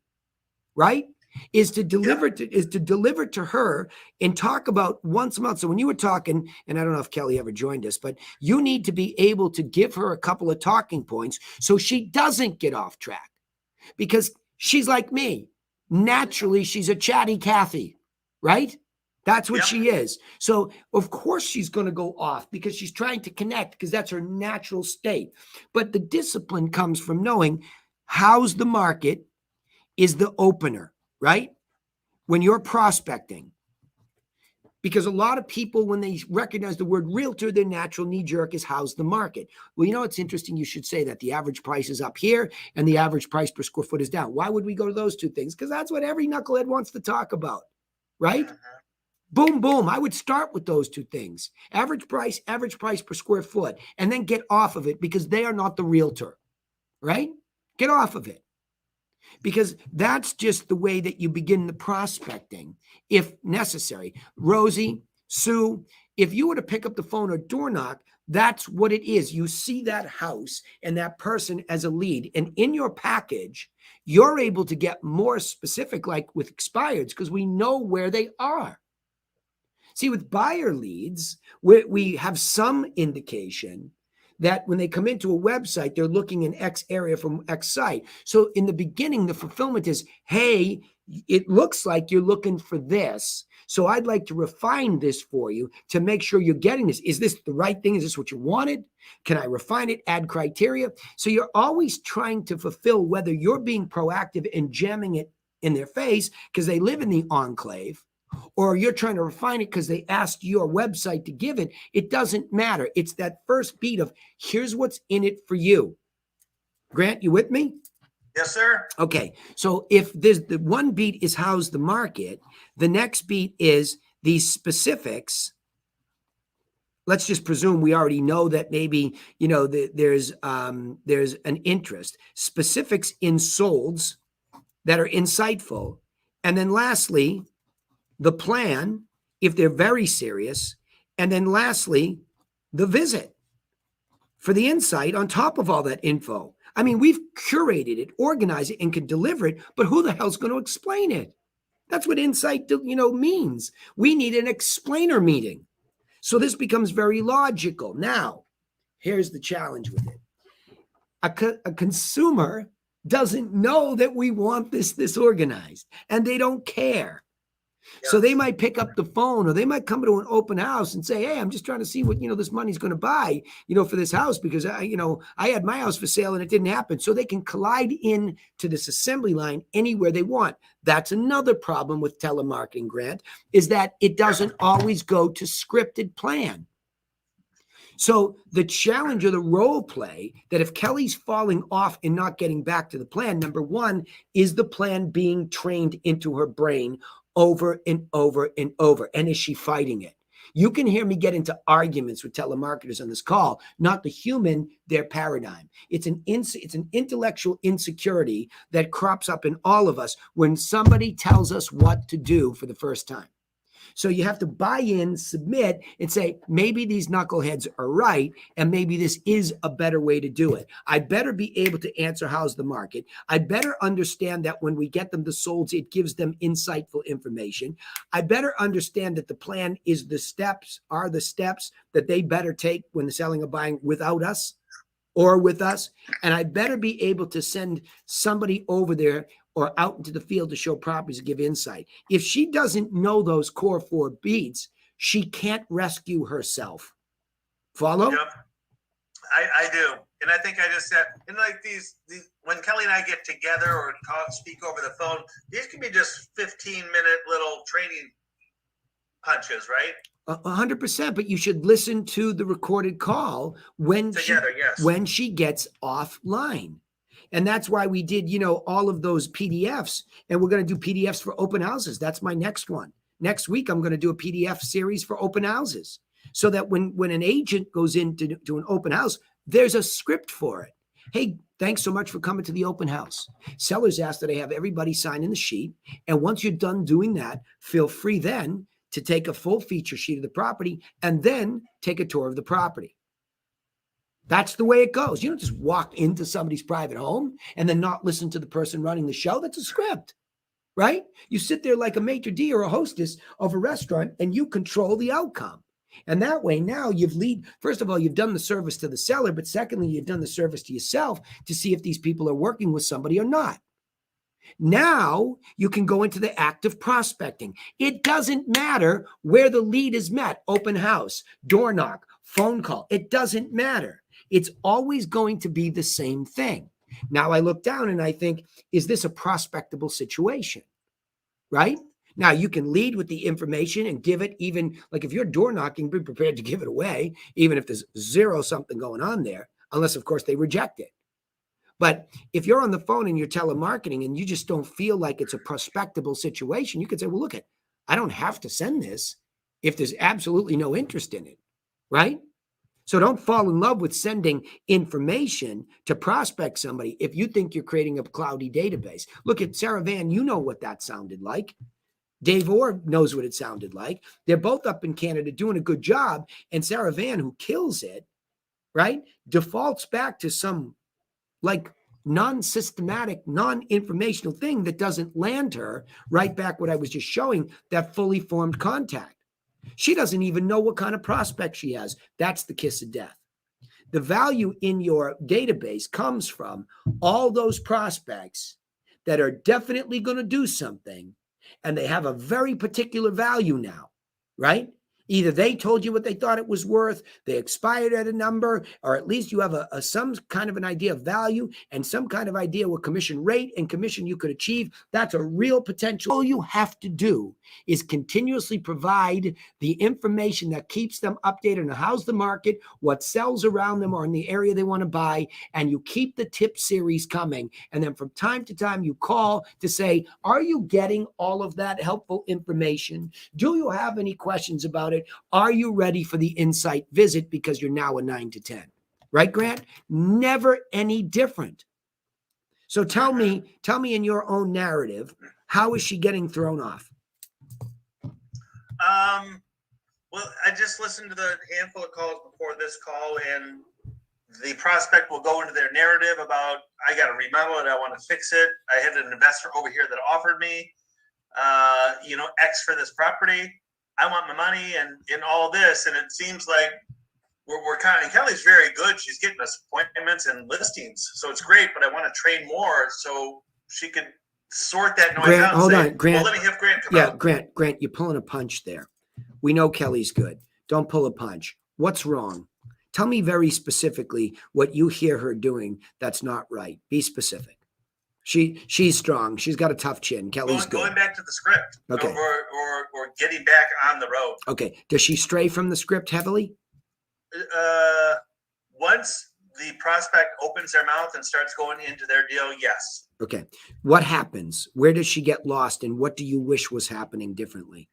right? Is to deliver to her and talk about once a month. So when you were talking, and I don't know if Kelly ever joined us, but you need to be able to give her a couple of talking points so she doesn't get off track. Because she's like me. Naturally, she's a chatty Cathy, right? That's what she is. So, of course, she's going to go off because she's trying to connect because that's her natural state. But the discipline comes from knowing how's the market is the opener, right? When you're prospecting, Because a lot of people, when they recognize the word realtor, their natural knee jerk is how's the market? Well, you know, it's interesting. You should say that the average price is up here and the average price per square foot is down. Why would we go to those two things? Because that's what every knucklehead wants to talk about, right? Boom, boom. I would start with those two things. Average price per square foot, and then get off of it because they are not the realtor, right? Get off of it. Because that's just the way that you begin the prospecting, if necessary. Rosie, Sue, if you were to pick up the phone or door knock, that's what it is. You see that house and that person as a lead. And in your package, you're able to get more specific, like with expireds, because we know where they are. See, with buyer leads, we have some indication that when they come into a website, they're looking in X area from X site. So in the beginning, the fulfillment is, hey, it looks like you're looking for this. So I'd like to refine this for you to make sure you're getting this. Is this the right thing? Is this what you wanted? Can I refine it? Add criteria. So you're always trying to fulfill whether you're being proactive and jamming it in their face because they live in the enclave, or you're trying to refine it because they asked your website to give it. It doesn't matter. It's that first beat of here's what's in it for you. Grant, you with me? Yes, sir. Okay. So if there's the one beat is how's the market, the next beat is these specifics. Let's just presume we already know that maybe, you know, there's an interest. Specifics in solds that are insightful. And then lastly, the plan, if they're very serious. And then lastly, the visit for the insight on top of all that info. I mean, we've curated it, organized it, and can deliver it, but who the hell's going to explain it? That's what insight, means. We need an explainer meeting. So this becomes very logical. Now, here's the challenge with it. A consumer doesn't know that we want this organized, and they don't care. So they might pick up the phone, or they might come to an open house and say, hey, I'm just trying to see what, this money's going to buy, for this house, because I had my house for sale and it didn't happen. So they can collide in to this assembly line anywhere they want. That's another problem with telemarketing, Grant, is that it doesn't always go to scripted plan. So the challenge of the role play, that if Kelly's falling off and not getting back to the plan, number one, is the plan being trained into her brain over and over and over? And is she fighting it? You can hear me get into arguments with telemarketers on this call, not the human, their paradigm. It's an intellectual insecurity that crops up in all of us when somebody tells us what to do for the first time. So you have to buy in, submit, and say, maybe these knuckleheads are right, and maybe this is a better way to do it. I better be able to answer how's the market. I better understand that when we get them the solds, it gives them insightful information. I better understand that the plan are the steps that they better take when they're selling or buying without us or with us. And I better be able to send somebody over there or out into the field to show properties, to give insight. If she doesn't know those core 4 beats, she can't rescue herself. Follow? Yep. I do. And I think I just said, and like these when Kelly and I get together or speak over the phone, these can be just 15-minute little training punches, right? 100%, but you should listen to the recorded call when she gets offline. And that's why we did, all of those PDFs, and we're going to do PDFs for open houses. That's my next one. Next week, I'm going to do a PDF series for open houses so that when an agent goes into an open house, there's a script for it. Hey, thanks so much for coming to the open house. Sellers ask that I have everybody sign in the sheet. And once you're done doing that, feel free then to take a full feature sheet of the property and then take a tour of the property. That's the way it goes. You don't just walk into somebody's private home and then not listen to the person running the show. That's a script, right? You sit there like a maitre d' or a hostess of a restaurant and you control the outcome. And that way now first of all, you've done the service to the seller, but secondly, you've done the service to yourself to see if these people are working with somebody or not. Now you can go into the act of prospecting. It doesn't matter where the lead is met, open house, door knock, phone call. It doesn't matter. It's always going to be the same thing. Now I look down and I think, is this a prospectable situation? Right? Now, you can lead with the information and give it, even like if you're door knocking, be prepared to give it away, even if there's zero something going on there, unless, of course, they reject it. But if you're on the phone and you're telemarketing and you just don't feel like it's a prospectable situation, you could say, well, look, I don't have to send this if there's absolutely no interest in it, right? So don't fall in love with sending information to prospect somebody if you think you're creating a cloudy database. Look at Sarah Van, you know what that sounded like. Dave Orr knows what it sounded like. They're both up in Canada doing a good job. And Sarah Van, who kills it, right, defaults back to some like non-systematic, non-informational thing that doesn't land her right back what I was just showing, that fully formed contact. She doesn't even know what kind of prospect she has. That's the kiss of death. The value in your database comes from all those prospects that are definitely going to do something, and they have a very particular value now, right? Either they told you what they thought it was worth, they expired at a number, or at least you have some kind of an idea of value and some kind of idea what commission rate and commission you could achieve. That's a real potential. All you have to do is continuously provide the information that keeps them updated on how's the market, what sells around them or in the area they want to buy, and you keep the tip series coming. And then from time to time, you call to say, are you getting all of that helpful information? Do you have any questions about it? Are you ready for the insight visit? Because you're now a 9 to 10, right, Grant? Never any different. So tell me in your own narrative, how is she getting thrown off? Well, I just listened to the handful of calls before this call, and the prospect will go into their narrative about, I got to remodel it, I want to fix it. I had an investor over here that offered me, X for this property. I want my money and all this. And it seems like we're kind of, and Kelly's very good. She's getting us appointments and listings. So it's great, but I want to train more so she could sort that noise Grant, out. hold on, Grant. Well, let me have Grant come out. Grant, you're pulling a punch there. We know Kelly's good. Don't pull a punch. What's wrong? Tell me very specifically what you hear her doing that's not right. Be specific. She's strong. She's got a tough chin. Kelly's good. Going back to the script, okay, or getting back on the road. Okay. Does she stray from the script heavily? Once the prospect opens their mouth and starts going into their deal, yes. Okay. What happens? Where does she get lost, and what do you wish was happening differently?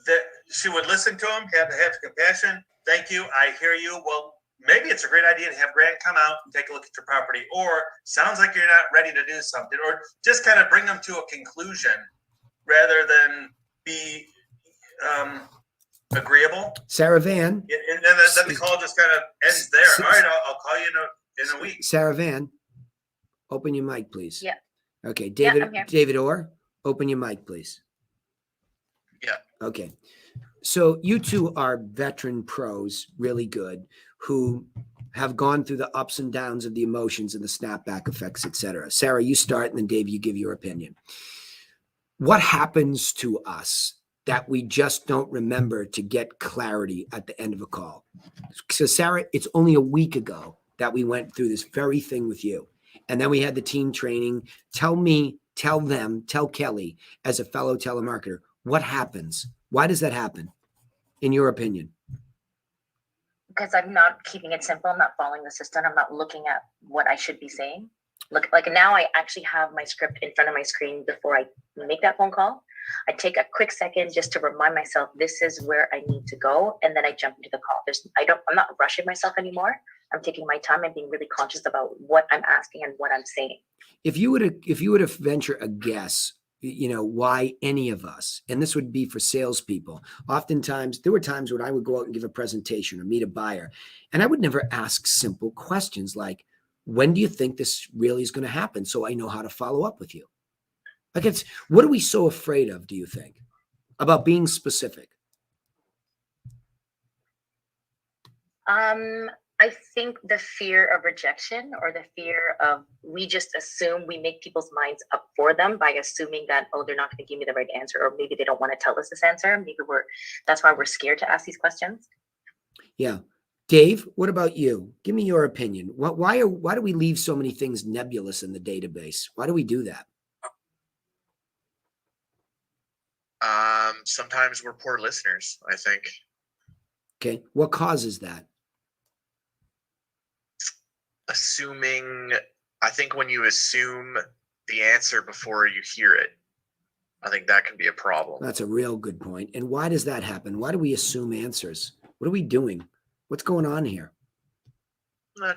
That she would listen to him, have compassion. Thank you. I hear you. Well, maybe it's a great idea to have Grant come out and take a look at your property, or sounds like you're not ready to do something, or just kind of bring them to a conclusion rather than be agreeable. Sarah Van. And then the call just kind of ends there. All right, I'll call you in a week. Sarah Van, open your mic, please. Yeah. Okay, I'm David Orr, open your mic, please. Yeah. Okay. So you two are veteran pros, really good, who have gone through the ups and downs of the emotions and the snapback effects, et cetera. Sarah, you start, and then Dave, you give your opinion. What happens to us that we just don't remember to get clarity at the end of a call? So Sarah, it's only a week ago that we went through this very thing with you. And then we had the team training. Tell me, tell them, tell Kelly, as a fellow telemarketer, what happens? Why does that happen, in your opinion? Because I'm not keeping it simple. I'm not following the system. I'm not looking at what I should be saying. Look, like now I actually have my script in front of my screen before I make that phone call. I take a quick second just to remind myself this is where I need to go, and then I jump into the call. I'm not rushing myself anymore. I'm taking my time and being really conscious about what I'm asking and what I'm saying. If you were to venture a guess, why any of us, and this would be for salespeople, oftentimes there were times when I would go out and give a presentation or meet a buyer, and I would never ask simple questions like, when do you think this really is going to happen? So I know how to follow up with you. Like, what are we so afraid of, do you think, about being specific? I think the fear of rejection, or the fear of, we just assume, we make people's minds up for them by assuming that, oh, they're not going to give me the right answer, or maybe they don't want to tell us this answer. Maybe that's why we're scared to ask these questions. Yeah. Dave, what about you? Give me your opinion. Why do we leave so many things nebulous in the database? Why do we do that? Sometimes we're poor listeners, I think. Okay. What causes that? I think when you assume the answer before you hear it, I think that can be a problem. That's a real good point. And why does that happen? Why do we assume answers? What are we doing? What's going on here?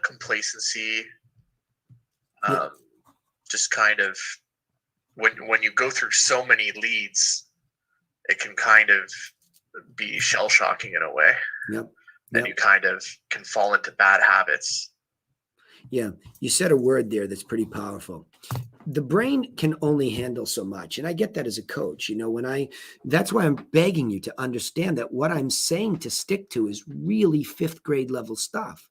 Complacency. Yeah. Just kind of when you go through so many leads, it can kind of be shell shocking in a way. Yep. And you kind of can fall into bad habits. Yeah. You said a word there that's pretty powerful. The brain can only handle so much. And I get that as a coach. You know, that's why I'm begging you to understand that what I'm saying to stick to is really 5th grade level stuff.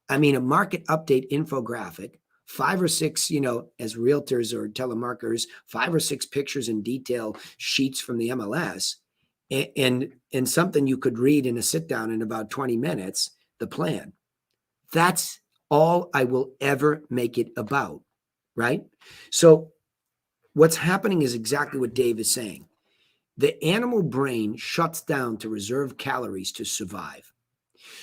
I mean, a market update infographic, 5 or 6, you know, as realtors or telemarketers, 5 or 6 pictures in detail sheets from the MLS and something you could read in a sit down in about 20 minutes, the plan. That's all I will ever make it about. Right? So what's happening is exactly what Dave is saying. The animal brain shuts down to reserve calories to survive.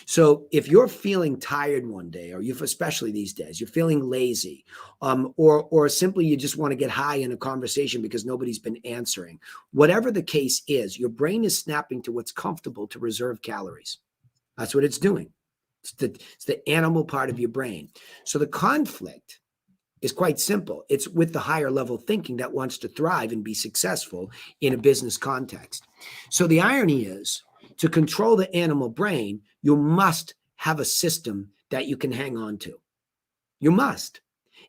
So if you're feeling tired one day, or especially these days, you're feeling lazy, or simply you just want to get high in a conversation because nobody's been answering, whatever the case is, your brain is snapping to what's comfortable to reserve calories. That's what it's doing. It's the animal part of your brain. So the conflict is quite simple. It's with the higher level thinking that wants to thrive and be successful in a business context. So the irony is, to control the animal brain, you must have a system that you can hang on to. You must.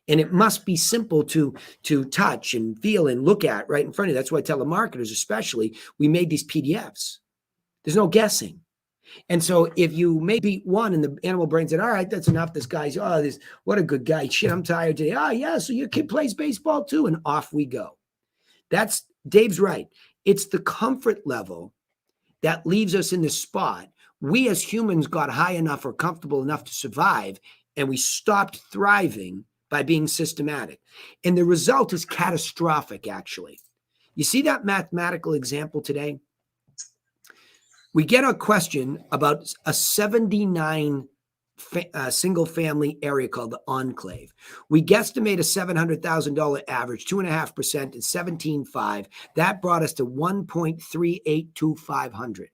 And it must be simple to touch and feel and look at right in front of you. That's why telemarketers especially, we made these PDFs. There's no guessing. And so if you may beat one and the animal brain said, all right, that's enough. This guy's, what a good guy. Shit, I'm tired today. Oh, yeah, so your kid plays baseball too. And off we go. Dave's right. It's the comfort level that leaves us in this spot. We as humans got high enough or comfortable enough to survive, and we stopped thriving by being systematic. And the result is catastrophic, actually. You see that mathematical example today? We get a question about a 79 single family area called the Enclave. We guesstimate a $700,000 average, 2.5% and 17.5. That brought us to 1.382,500.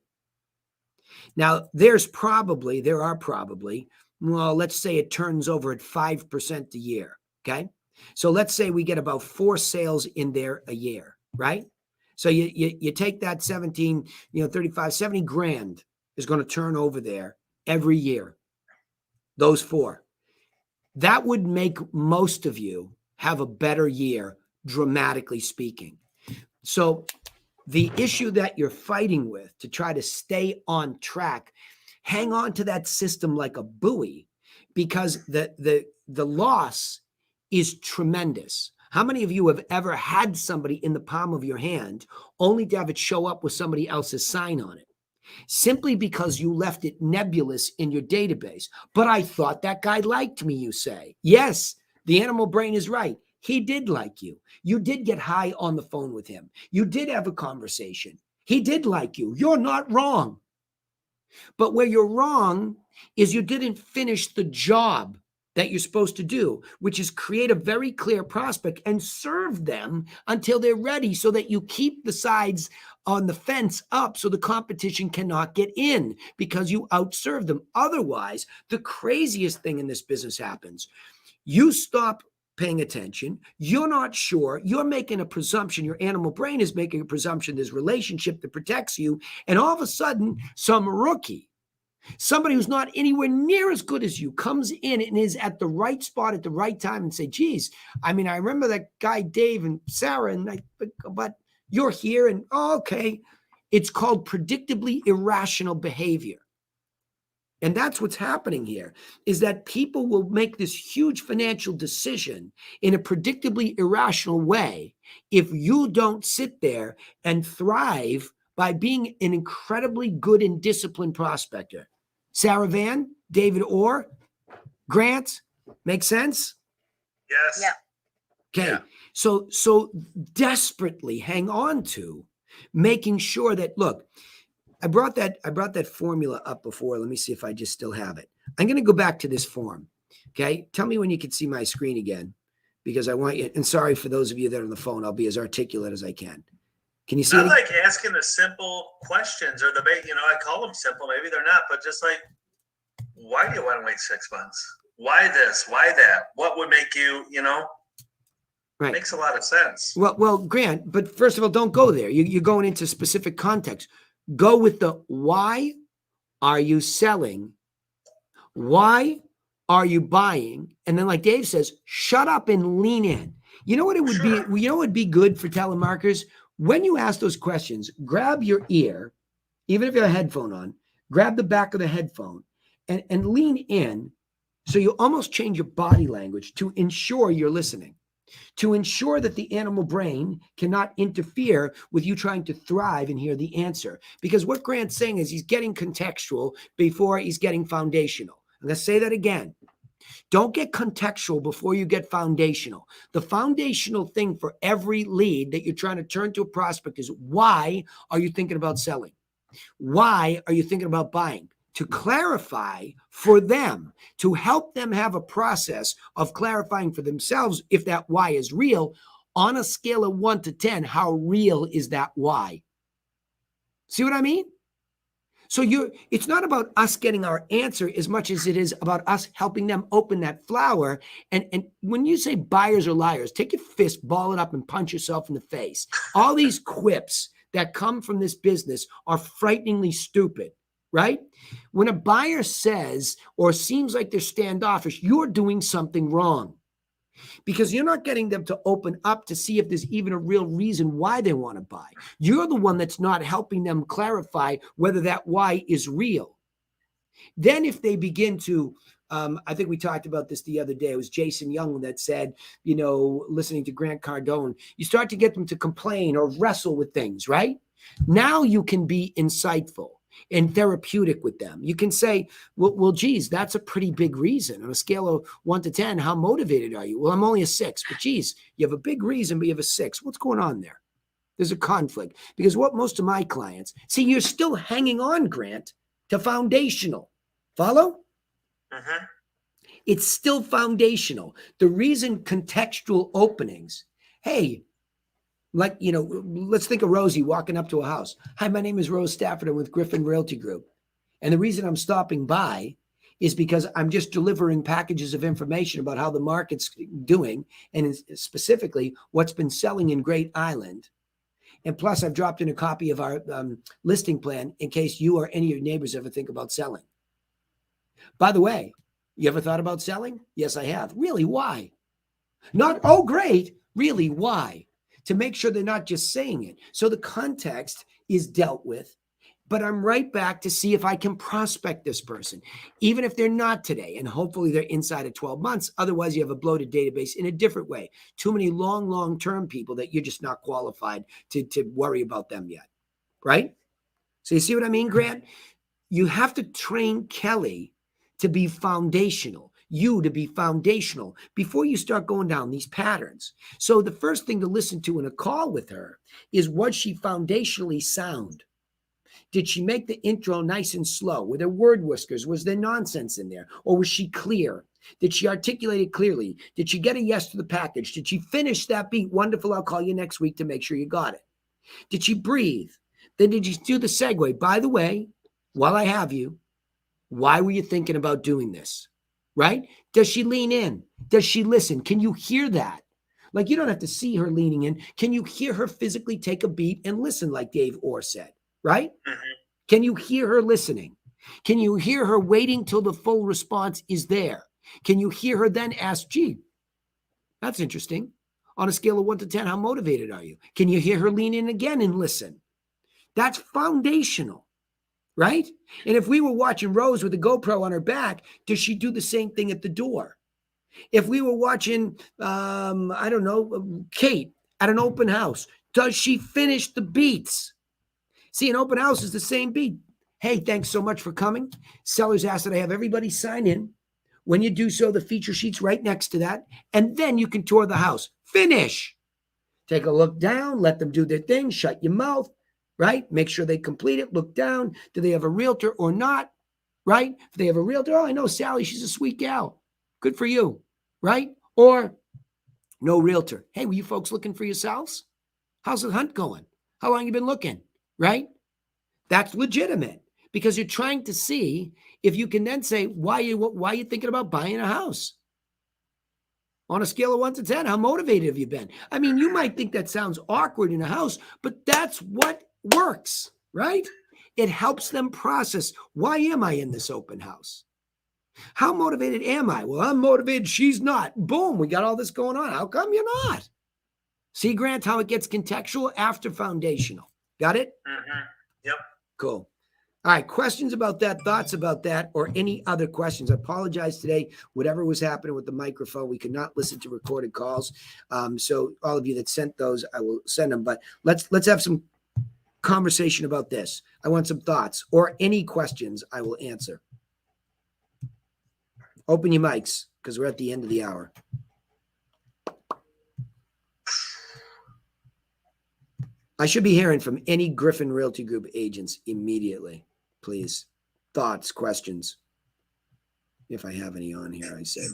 Now there are probably, well, let's say it turns over at 5% a year. Okay. So let's say we get about 4 sales in there a year, right? So you take that 17, 35, 70 grand is going to turn over there every year. Those 4. That would make most of you have a better year, dramatically speaking. So the issue that you're fighting with to try to stay on track, hang on to that system like a buoy, because the loss is tremendous. How many of you have ever had somebody in the palm of your hand only to have it show up with somebody else's sign on it? Simply because you left it nebulous in your database. But I thought that guy liked me, you say. Yes, the animal brain is right. He did like you. You did get high on the phone with him. You did have a conversation. He did like you. You're not wrong. But where you're wrong is you didn't finish the job that you're supposed to do, which is create a very clear prospect and serve them until they're ready so that you keep the sides on the fence up so the competition cannot get in because you outserve them. Otherwise, the craziest thing in this business happens. You stop paying attention. You're not sure. You're making a presumption. Your animal brain is making a presumption. There's a relationship that protects you. And all of a sudden, some rookie, somebody who's not anywhere near as good as you, comes in and is at the right spot at the right time and say, geez, I mean, I remember that guy, Dave and Sarah, but you're here and okay. It's called predictably irrational behavior. And that's what's happening here, is that people will make this huge financial decision in a predictably irrational way if you don't sit there and thrive by being an incredibly good and disciplined prospector. Sarah Van, David Orr, Grant, make sense? Yes. Yeah. Okay. Yeah. So desperately hang on to Making sure that, look, I brought that formula up before. Let me see if I just still have it. I'm going to go back to this form. Okay. Tell me when you can see my screen again, because I want you, and sorry for those of you that are on the phone, I'll be as articulate as I can. Can you see Not it? like asking the simple questions or the, I call them simple, maybe they're not, but just like, why do you want to wait 6 months? Why this? Why that? What would make you, Right. Makes a lot of sense. Well, Grant, but first of all, don't go there. You're going into specific context. Go with the why are you selling? Why are you buying? And then, like Dave says, shut up and lean in. You know what it would be? You know what would be good for telemarketers? When you ask those questions, grab your ear, even if you have a headphone on, grab the back of the headphone and lean in, so you almost change your body language to ensure you're listening, to ensure that the animal brain cannot interfere with you trying to thrive and hear the answer. Because what Grant's saying is he's getting contextual before he's getting foundational. I'm going to say that again. Don't get contextual before you get foundational. The foundational thing for every lead that you're trying to turn to a prospect is, why are you thinking about selling? Why are you thinking about buying? To clarify for them, to help them have a process of clarifying for themselves if that why is real. On a scale of 1 to 10, how real is that why? See what I mean? So it's not about us getting our answer as much as it is about us helping them open that flower. And when you say buyers are liars, take your fist, ball it up, and punch yourself in the face. All these quips that come from this business are frighteningly stupid, right? When a buyer says or seems like they're standoffish, you're doing something wrong, because you're not getting them to open up to see if there's even a real reason why they want to buy. You're the one that's not helping them clarify whether that why is real. Then if they begin to, I think we talked about this the other day, it was Jason Young that said, listening to Grant Cardone, you start to get them to complain or wrestle with things, right? Now you can be insightful and therapeutic with them. You can say, well, geez, that's a pretty big reason. On a scale of 1 to 10, how motivated are you? Well, I'm only a 6, but geez, you have a big reason, but you have a 6. What's going on there? There's a conflict. Because what most of my clients, see, you're still hanging on, Grant, to foundational. Follow? Mm-hmm. It's still foundational. The reason contextual openings, hey, let's think of Rosie walking up to a house. Hi, my name is Rose Stafford. I'm with Griffin Realty Group. And the reason I'm stopping by is because I'm just delivering packages of information about how the market's doing, and specifically what's been selling in Great Island. And plus, I've dropped in a copy of our listing plan in case you or any of your neighbors ever think about selling. By the way, you ever thought about selling? Yes, I have. Really? Why? Not, oh, great. Really? Why? To make sure they're not just saying it. So the context is dealt with, but I'm right back to see if I can prospect this person, even if they're not today. And hopefully they're inside of 12 months. Otherwise, you have a bloated database in a different way. Too many long-term people that you're just not qualified to worry about them yet, right? So you see what I mean, Grant? You have to train Kelly to be foundational. You to be foundational before you start going down these patterns. So the first thing to listen to in a call with her is, was she foundationally sound? Did she make the intro nice and slow? Were there word whiskers? Was there nonsense in there? Or was she clear? Did she articulate it clearly? Did she get a yes to the package? Did she finish that beat? Wonderful. I'll call you next week to make sure you got it. Did she breathe? Then did you do the segue? By the way, while I have you, why were you thinking about doing this? Right? Does she lean in? Does she listen? Can you hear that? Like, you don't have to see her leaning in. Can you hear her physically take a beat and listen, like Dave Orr said? Right? Mm-hmm. Can you hear her listening? Can you hear her waiting till the full response is there? Can you hear her then ask, gee, that's interesting. On a scale of 1 to 10, how motivated are you? Can you hear her lean in again and listen? That's foundational. Right? And if we were watching Rose with a GoPro on her back, does she do the same thing at the door? If we were watching, Kate at an open house, does she finish the beats? See, an open house is the same beat. Hey, thanks so much for coming. Sellers asked that I have everybody sign in. When you do so, the feature sheet's right next to that. And then you can tour the house. Finish. Take a look down, let them do their thing, shut your mouth. right? Make sure they complete it. Look down. Do they have a realtor or not? Right? If they have a realtor, oh, I know Sally. She's a sweet gal. Good for you. Right? Or no realtor. Hey, were you folks looking for yourselves? How's the hunt going? How long you been looking? Right? That's legitimate because you're trying to see if you can then say, why are you thinking about buying a house? On a scale of 1 to 10, how motivated have you been? I mean, you might think that sounds awkward in a house, but that's what works, right? It helps them process, why am I in this open house? How motivated am I? Well, I'm motivated. She's not. Boom, we got all this going on. How come you're not? See, Grant, how it gets contextual after foundational. Got it? Mm-hmm. Yep. Cool. All right, questions about that, thoughts about that, or any other questions? I apologize today. Whatever was happening with the microphone, we could not listen to recorded calls. So all of you that sent those, I will send them. But let's have some conversation about this. I want some thoughts or any questions I will answer. Open your mics because we're at the end of the hour. I should be hearing from any Griffin Realty Group agents immediately. Please. Thoughts, questions. If I have any on here, I said.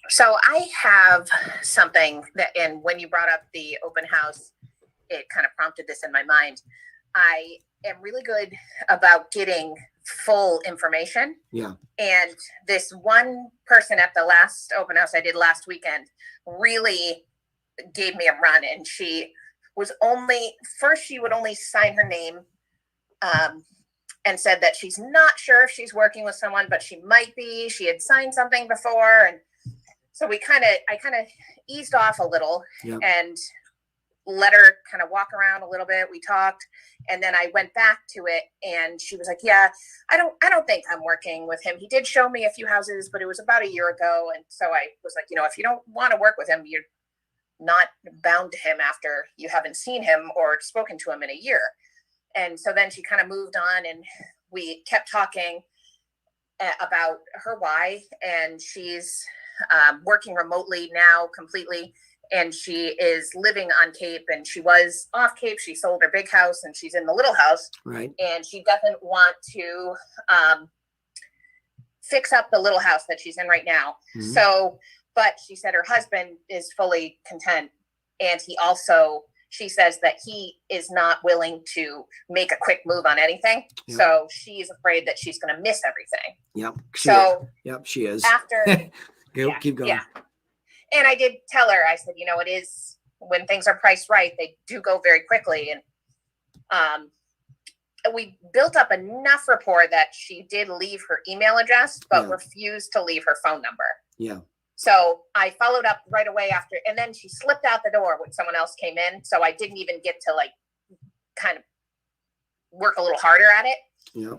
So I have something that, and when you brought up the open house, it kind of prompted this in my mind. I am really good about getting full information. Yeah. And this one person at the last open house I did last weekend really gave me a run. And she was she would only sign her name and said that she's not sure if she's working with someone, but she might be. She had signed something before. And so I kind of eased off a little and let her kind of walk around a little bit. We talked, and then I went back to it, and she was like, yeah, I don't think I'm working with him. He did show me a few houses, but it was about a year ago. And so I was like, if you don't want to work with him, you're not bound to him after you haven't seen him or spoken to him in a year. And so then she kind of moved on, and we kept talking about her why. And she's working remotely now completely. And she is living on Cape, and she was off Cape. She sold her big house and she's in the little house. Right. And she doesn't want to fix up the little house that she's in right now. Mm-hmm. So, but she said her husband is fully content. And she says that he is not willing to make a quick move on anything. Yep. So she's afraid that she's going to miss everything. Yep. She is. After. Keep going. Yeah. And I did tell her, I said, it is when things are priced right, they do go very quickly. And we built up enough rapport that she did leave her email address, but refused to leave her phone number. Yeah. So I followed up right away after, and then she slipped out the door when someone else came in. So I didn't even get to kind of work a little harder at it. Yeah.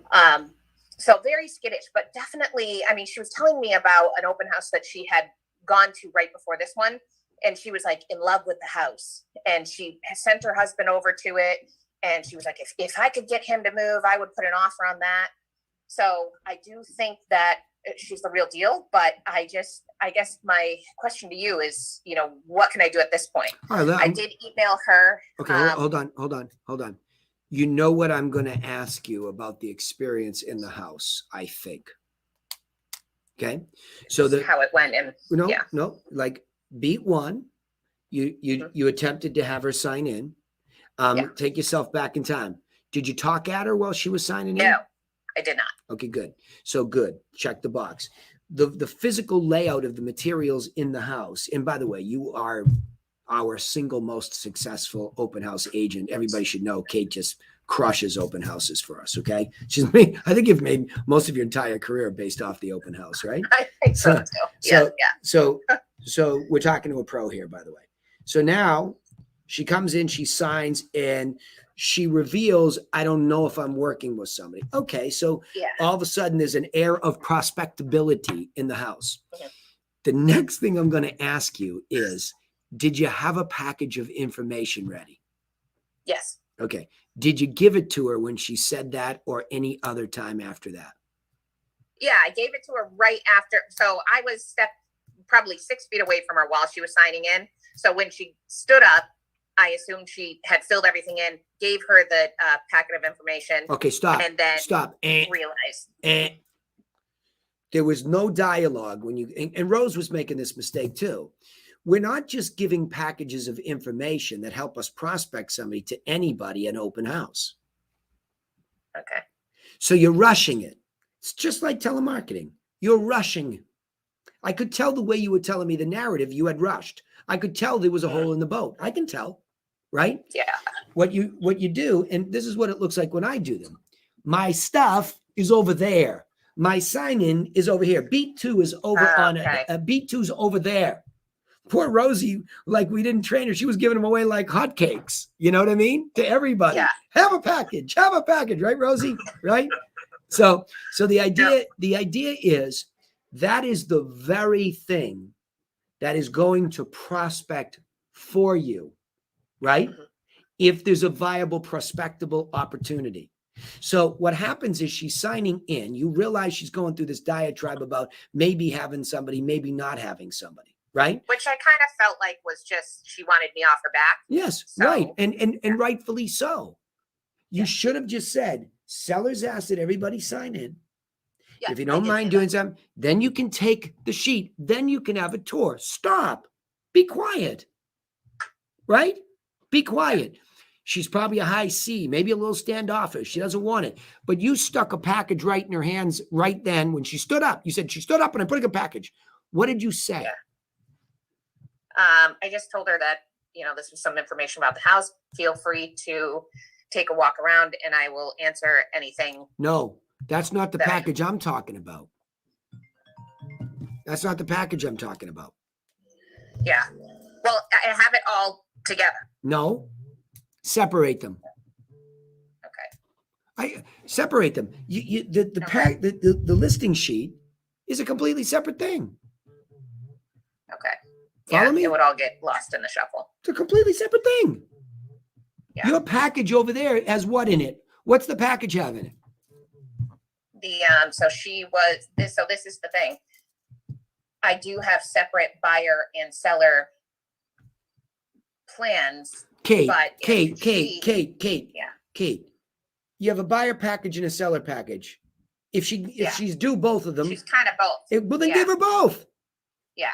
So very skittish, but definitely, she was telling me about an open house that she had gone to right before this one, and she was in love with the house, and she sent her husband over to it, and she was like, if I could get him to move, I would put an offer on that. So I do think that she's the real deal, but I guess my question to you is, what can I do at this point? I did email her. Okay, hold on. You know what I'm going to ask you about the experience in the house, I think. Okay, so how it went, and beat one, you attempted to have her sign in. Take yourself back in time. Did you talk at her while she was signing in? No, I did not. Okay, good. So good. Check the box. The physical layout of the materials in the house. And by the way, you are our single most successful open house agent. Everybody should know Kate just crushes open houses for us. Okay. I think you've made most of your entire career based off the open house, right? I think so too. So we're talking to a pro here, by the way. So now she comes in, she signs, and she reveals, I don't know if I'm working with somebody. Okay. So all of a sudden there's an air of prospectability in the house. Mm-hmm. The next thing I'm going to ask you is, did you have a package of information ready? Yes. Okay. Did you give it to her when she said that, or any other time after that? Yeah, I gave it to her right after. So I was probably 6 feet away from her while she was signing in. So when she stood up, I assumed she had filled everything in, gave her the packet of information, Okay, stop. and then Stop. realized. There was no dialogue when you, and Rose was making this mistake too. We're not just giving packages of information that help us prospect somebody to anybody at an open house. Okay. So you're rushing it. It's just like telemarketing. You're rushing. I could tell the way you were telling me the narrative, you had rushed. I could tell there was a hole in the boat. I can tell, right? Yeah. What you do, and this is what it looks like when I do them. My stuff is over there. My sign-in is over here. Beat 2 is over on it. Beat 2's over there. Poor Rosie, like we didn't train her. She was giving them away like hotcakes. You know what I mean? To everybody. Yeah. Have a package, right, Rosie? Right? So the idea is that is the very thing that is going to prospect for you, right? Mhm. If there's a viable prospectable opportunity. So what happens is she's signing in. You realize she's going through this diatribe about maybe having somebody, maybe not having somebody, right? Which I kind of felt like was just she wanted me off her back. Yes, So- right. And rightfully so. You should have just said, sellers asked that everybody sign in. Yeah, If you I don't did mind say doing that. something, then you can take the sheet. Then you can have a tour. Stop. Be quiet. Right? Be quiet. She's probably a high C, maybe a little standoffish. She doesn't want it. But you stuck a package right in her hands right then when she stood up. You said she stood up and I put a package. What did you say? Yeah. I just told her that, this was some information about the house. Feel free to take a walk around and I will answer anything. No, that's not the That- package I'm talking about. That's not the package I'm talking about. Yeah. Well, I have it all together. No, separate them. Okay. Separate them. The listing sheet is a completely separate thing. Okay. Follow me? It would all get lost in the shuffle. It's a completely separate thing. Yeah. Your package over there has what in it? What's the package have in it? So this is the thing. I do have separate buyer and seller plans. Kate, But if Kate. Yeah. Kate, you have a buyer package and a seller package. If she's due both of them, She's kind of both. well, then Yeah. give her both. Yeah.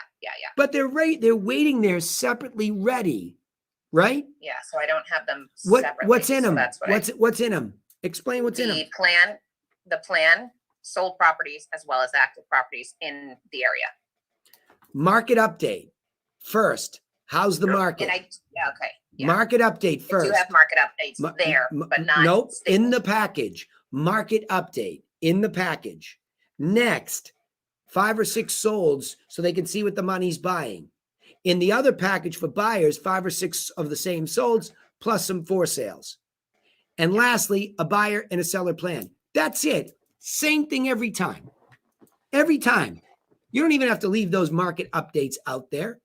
But they're waiting there separately, ready, right? Yeah. So I don't have them separately. What's in so them? that's what What's in them? Explain what's in them. The plan sold properties as well as active properties in the area. Market update first. How's the market? Okay. Yeah. Market update I first. do have market updates there, but not. Nope, in stable. the package. Market update in the package. Next, 5 or 6 solds so they can see what the money's buying. In the other package for buyers, 5 or 6 of the same solds plus some for sales. And lastly, a buyer and a seller plan. That's it. Same thing every time. Every time. You don't even have to leave those market updates out there.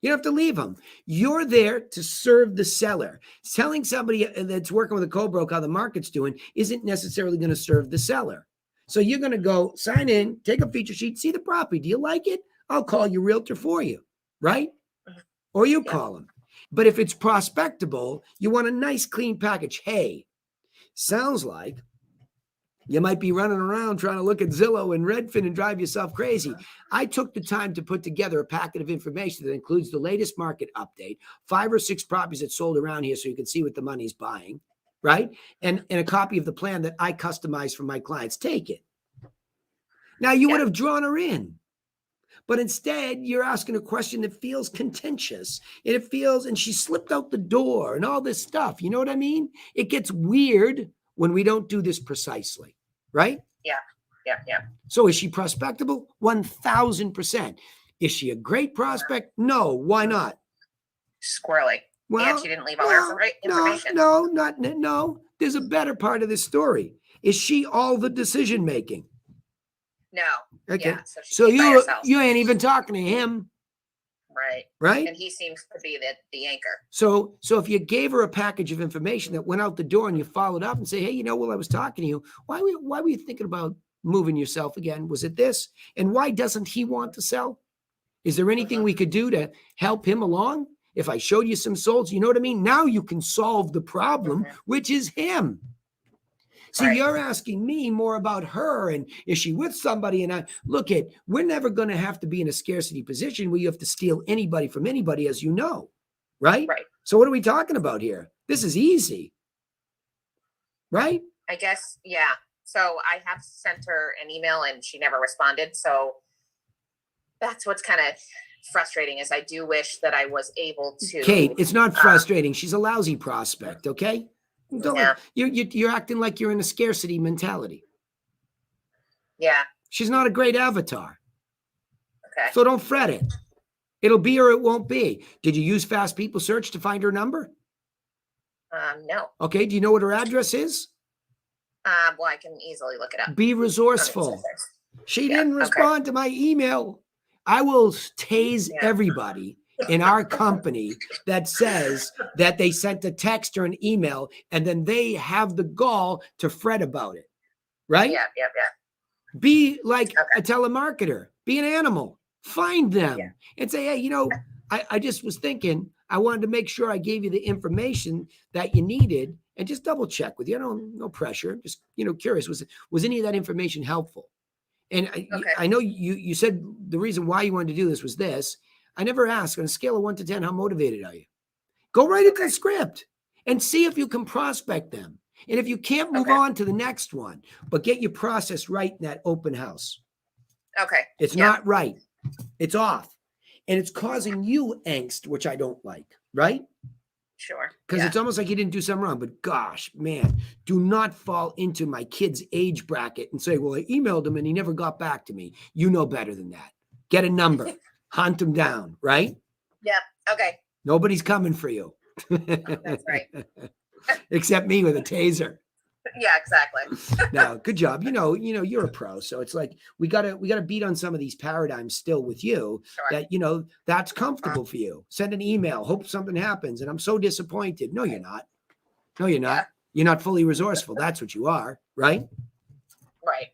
You don't have to leave them. You're there to serve the seller. Telling somebody that's working with a co-broke how the market's doing isn't necessarily going to serve the seller. So you're going to go sign in, take a feature sheet, see the property. Do you like it? I'll call your realtor for you, right? Or you call them. But if it's prospectable, you want a nice clean package. Hey, sounds like you might be running around trying to look at Zillow and Redfin and drive yourself crazy. I took the time to put together a packet of information that includes the latest market update, 5 or 6 properties that sold around here so you can see what the money's buying, right? And a copy of the plan that I customized for my clients. Take it. Now, you would have drawn her in. But instead, you're asking a question that feels contentious. And she slipped out the door and all this stuff. You know what I mean? It gets weird when we don't do this precisely, right? Yeah. So is she prospectable? 1,000%. Is she a great prospect? No. Why not? Squirrely. And she didn't leave all her information. No. There's a better part of this story. Is she all the decision making? No. Okay. Yeah, so she So came by herself. you ain't even talking to him, right? And he seems to be the anchor. So if you gave her a package of information that went out the door and you followed up and say, hey, while I was talking to you, why were you thinking about moving yourself again? Was it this? And why doesn't he want to sell? Is there anything we could do to help him along? If I showed you some solds, you know what I mean? Now you can solve the problem, which is him. See, Right. you're asking me more about her and is she with somebody? And we're never going to have to be in a scarcity position where you have to steal anybody from anybody, as you know, right? Right. So what are we talking about here? This is easy, right? I guess, yeah. So I have sent her an email and she never responded. So that's what's kind of frustrating is I do wish that I was able to. Kate, it's not frustrating. She's a lousy prospect, okay? Yeah. You're acting like you're in a scarcity mentality. Yeah. She's not a great avatar. Okay. So don't fret it. It'll be or it won't be. Did you use Fast People Search to find her number? No. Okay. Do you know what her address is? Well, I can easily look it up. Be resourceful. She didn't respond to my email. I will tase everybody in our company that says that they sent a text or an email and then they have the gall to fret about it. Right? Yeah. Be like a telemarketer. Be an animal. Find them and say, hey, I just was thinking, I wanted to make sure I gave you the information that you needed and just double check with you. No pressure. Just, curious. Was any of that information helpful? And I know you said the reason why you wanted to do this was this. I never asked on a scale of 1 to 10, how motivated are you? Go right into the script and see if you can prospect them. And if you can't move on to the next one, but get your process right in that open house. Okay. It's not right. It's off. And it's causing you angst, which I don't like, right? Sure. Because it's almost like you didn't do something wrong. But gosh, man, do not fall into my kid's age bracket and say, well, I emailed him and he never got back to me. You know better than that. Get a number. Hunt him down, right? Yeah. Okay. Nobody's coming for you. That's right. Except me with a taser. Yeah, exactly. No, good job. You're a pro. So it's like we gotta beat on some of these paradigms still with you that that's comfortable for you. Send an email, hope something happens, and I'm so disappointed. No, you're not. No, you're not. You're not fully resourceful. That's what you are, right? Right.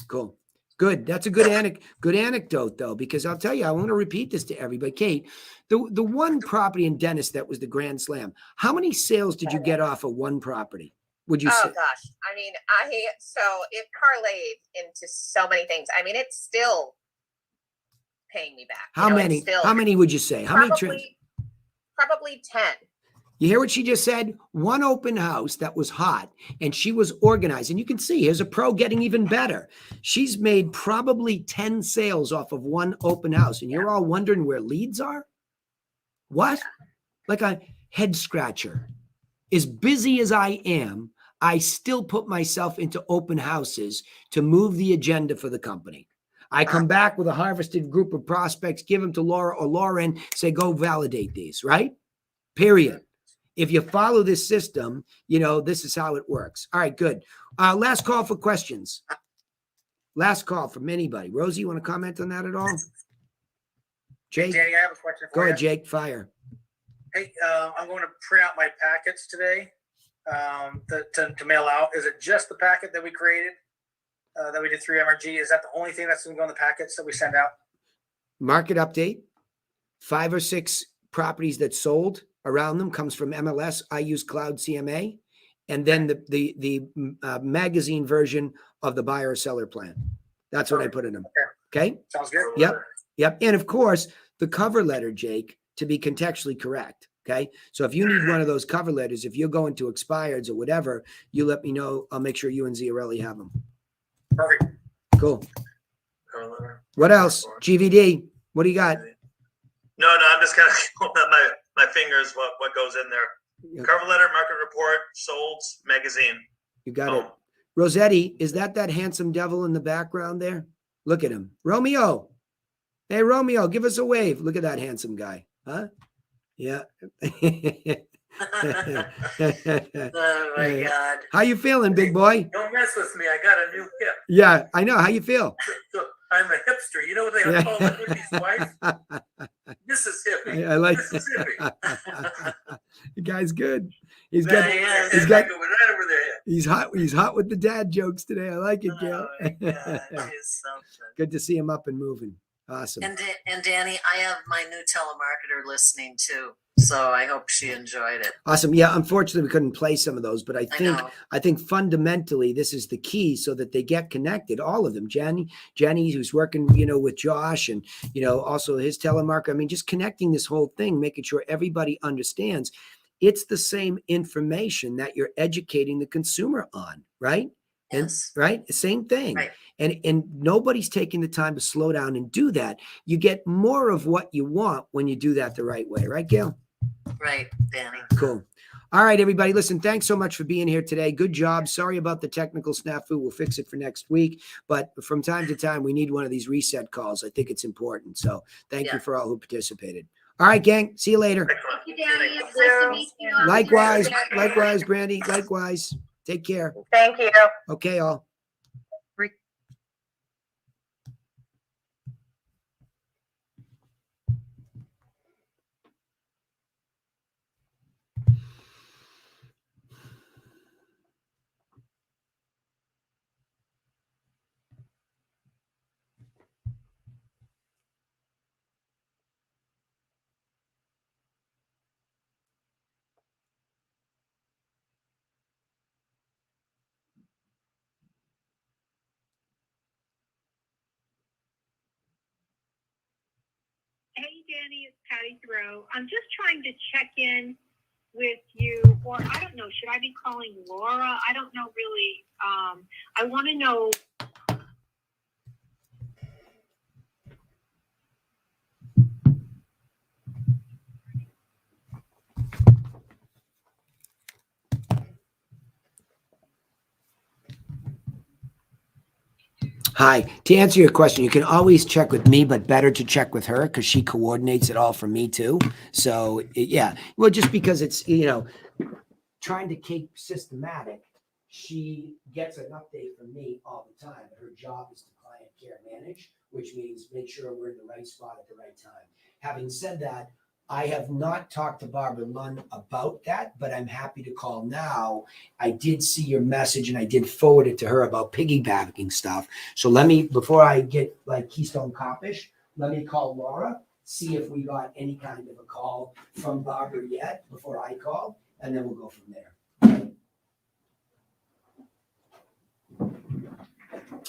Cool. Good. That's a good anecdote, though, because I'll tell you, I want to repeat this to everybody. Kate, the one property in Dennis that was the Grand Slam, how many sales did you get off of one property? Would you say? Oh gosh. I mean, so it parlayed into so many things. I mean, it's still paying me back. How many? How many would you say? How many? Probably 10. You hear what she just said? One open house that was hot and she was organized. And you can see here's a pro getting even better. She's made probably 10 sales off of one open house. And you're all wondering where leads are? What? Like a head scratcher. As busy as I am, I still put myself into open houses to move the agenda for the company. I come back with a harvested group of prospects, give them to Laura or Lauren, say, go validate these, right? Period. If you follow this system, this is how it works. All right, good. Last call for questions. Last call from anybody. Rosie, you want to comment on that at all? Jake? Hey, Danny, I have a question for you. Go ahead, Jake. Fire. Hey, I'm going to print out my packets today to mail out. Is it just the packet that we created, that we did 3 MRG? Is that the only thing that's going to go in the packets that we send out? Market update. 5 or 6 properties that sold around them comes from MLS. I use Cloud CMA. And then the magazine version of the buyer or seller plan. That's what I put in them. Okay? Sounds good. Yep. And of course, the cover letter, Jake, to be contextually correct. Okay. So if you need one of those cover letters, if you're going to expireds or whatever, you let me know. I'll make sure you and Ziarelli have them. Perfect. Cool. What else? GVD. What do you got? No, I'm just kind of pulling up my fingers what goes in there. Yep. Cover letter, market report, solds, magazine. You got it. Rossetti, is that handsome devil in the background there? Look at him. Romeo. Hey, Romeo, give us a wave. Look at that handsome guy. Huh? Yeah. Oh my God. How you feeling, big boy? Don't mess with me. I got a new hip. Yeah, I know. How you feel? So I'm a hipster. You know what they call the hippie's wife? This is hippie. I like this is hippie. The guy's good. He's There got. he is. He's got. Going right over their head. He's hot. He's hot with the dad jokes today. I like it, Gail. Oh my God, it is something. Good to see him up and moving. Awesome. And Danny, I have my new telemarketer listening too, so I hope she enjoyed it. Awesome. Yeah, unfortunately we couldn't play some of those, but I think know. I think fundamentally this is the key so that they get connected. All of them. Jenny, who's working, with Josh, and also his telemarketer. I mean, just connecting this whole thing, making sure everybody understands it's the same information that you're educating the consumer on, right? Yes. And right, same thing. Right. And nobody's taking the time to slow down and do that. You get more of what you want when you do that the right way, right, Gail? Right, Danny. Cool. All right, everybody. Listen, thanks so much for being here today. Good job. Sorry about the technical snafu. We'll fix it for next week. But from time to time, we need one of these reset calls. I think it's important. So thank you for all who participated. All right, gang. See you later. Thank you, Danny. It's nice to meet you. Likewise, Brandy. Likewise. Take care. Thank you. Okay, all. Hey, Danny, it's Patty Thoreau. I'm just trying to check in with you, or I don't know, should I be calling Laura? I don't know really. I want to know. Hi. To answer your question, you can always check with me, but better to check with her because she coordinates it all for me too. So yeah, well, just because it's, trying to keep systematic, she gets an update from me all the time. Her job is to client care manage, which means make sure we're in the right spot at the right time. Having said that, I have not talked to Barbara Lund about that, but I'm happy to call now. I did see your message and I did forward it to her about piggybacking stuff. So let me, before I get like Keystone Copish, let me call Laura, see if we got any kind of a call from Barbara yet before I call, and then we'll go from there.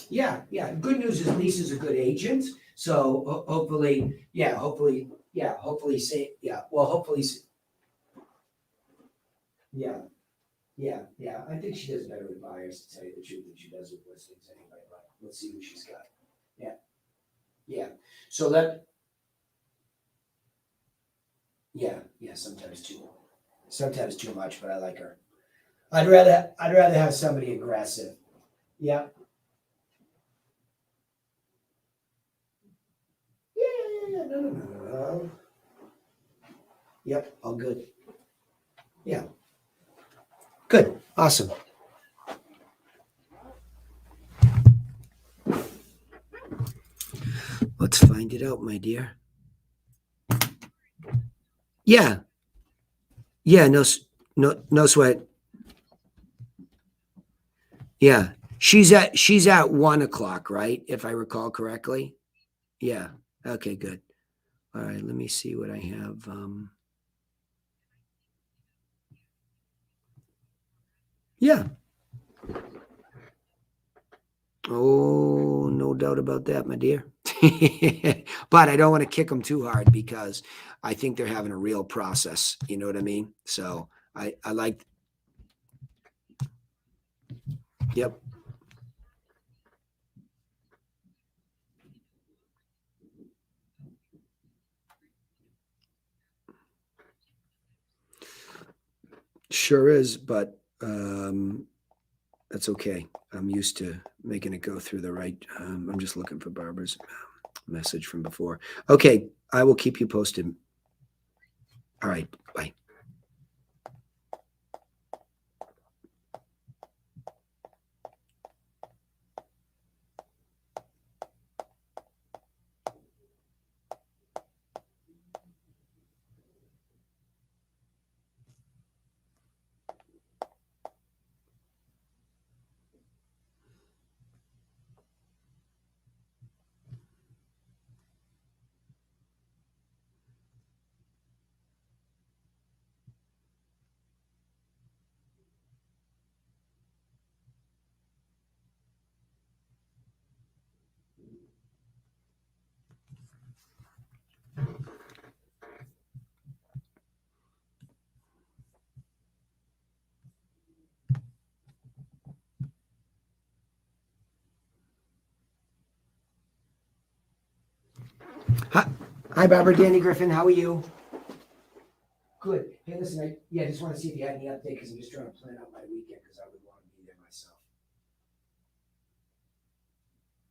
Yeah. Good news is Lisa's a good agent. So hopefully, hopefully, say, hopefully, I think she does better with buyers, to tell you the truth, than she does with listings anyway, but let's see what she's got. Yeah. So sometimes too much, but I like her. I'd rather have somebody aggressive. Yeah. No. Yep, all good. Yeah. Good. Awesome. Let's find it out, my dear. Yeah. No sweat. Yeah. She's at 1:00, right? If I recall correctly. Yeah. Okay, good. All right, let me see what I have. Yeah. Oh, no doubt about that, my dear. But I don't want to kick them too hard because I think they're having a real process. You know what I mean? So I like. Yep. Sure is, but that's okay. I'm used to making it go through the right. I'm just looking for Barbara's message from before. Okay, I will keep you posted. All right, bye. Hi, Barbara. Danny Griffin. How are you? Good. Hey, listen, I just want to see if you had any update because I'm just trying to plan out my weekend because I would want to be there myself.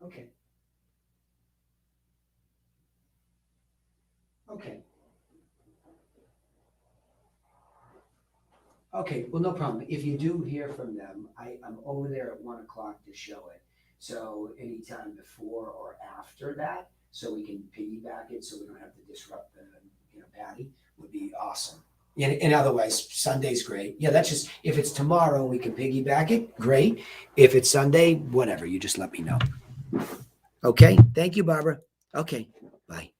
Okay. Okay. Okay, well, no problem. If you do hear from them, I'm over there at 1 o'clock to show it. So anytime before or after that, so we can piggyback it, so we don't have to disrupt the, Patty, would be awesome. And otherwise, Sunday's great. Yeah, that's just, if it's tomorrow, we can piggyback it, great. If it's Sunday, whatever, you just let me know. Okay, thank you, Barbara. Okay, bye.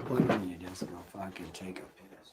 One of you just go fucking take a piss.